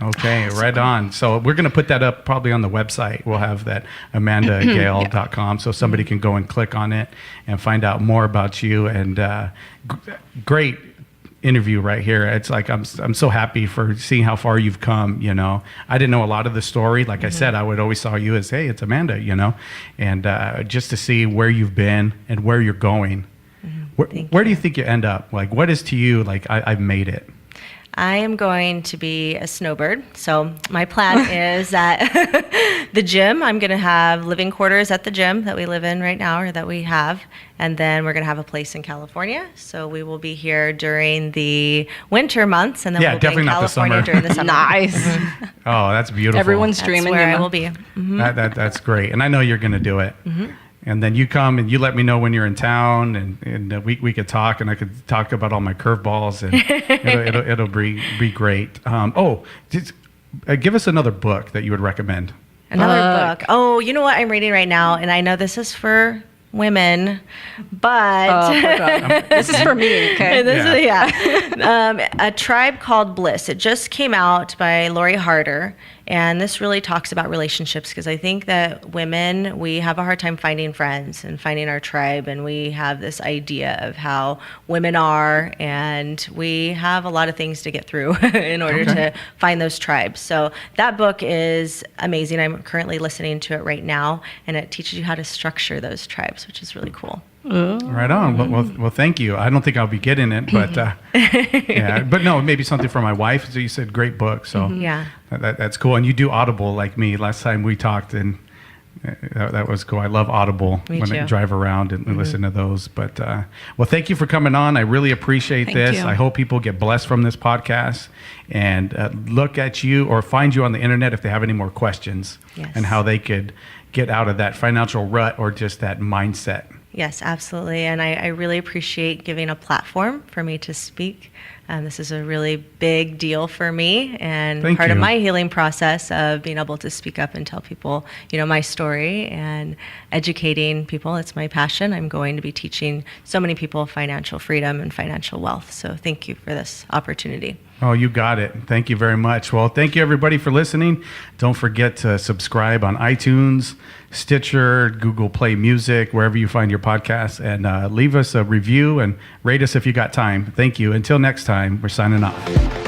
Okay, right on. So we're going to put that up probably on the website. We'll have that amandagail.com so somebody can go and click on it and find out more about you. And great interview right here. It's like I'm so happy for seeing how far you've come. I didn't know a lot of the story. Like I said, I would always saw you as, hey, it's Amanda. And just to see where you've been and where you're going. Where do you think you end up? Like, what is to you like I've made it?
I am going to be a snowbird. So my plan is that the gym, I'm going to have living quarters at the gym that we live in right now, or that we have. And then we're going to have a place in California. So we will be here during the winter months. And then we'll be in California during the summer.
Nice.
Oh, that's beautiful.
Everyone's
That's
dreaming.
where I will be.
That's great. And I know you're going to do it. And then you come and you let me know when you're in town, and we could talk, and I could talk about all my curveballs, and it'll be great. Give us another book that you would recommend.
Another book. Oh, you know what I'm reading right now? And I know this is for women, but
this is for me. Okay.
A Tribe Called Bliss. It just came out by Lori Harder, and this really talks about relationships, because I think that women, we have a hard time finding friends and finding our tribe, and we have this idea of how women are, and we have a lot of things to get through in order to find those tribes. So that book is amazing. I'm currently listening to it right now, and it teaches you how to structure those tribes, which is really cool.
Right on. Well, thank you. I don't think I'll be getting it, but yeah. But no, maybe something for my wife. So you said great book, so
Yeah.
that's cool. And you do Audible like me. Last time we talked, and that was cool. I love Audible
Me
when
too.
I drive around and listen to those. But well, thank you for coming on. I really appreciate
Thank
this.
you.
I hope people get blessed from this podcast and look at you or find you on the internet if they have any more questions
Yes.
and how they could get out of that financial rut or just that mindset.
Yes, absolutely. And I really appreciate giving a platform for me to speak. This is a really big deal for me, and
Thank
part of
you.
my healing process of being able to speak up and tell people, my story and educating people. It's my passion. I'm going to be teaching so many people financial freedom and financial wealth. So thank you for this opportunity.
Oh, you got it. Thank you very much. Well, thank you everybody for listening. Don't forget to subscribe on iTunes, Stitcher, Google Play Music, wherever you find your podcasts, and leave us a review and rate us if you got time. Thank you. Until next time, we're signing off.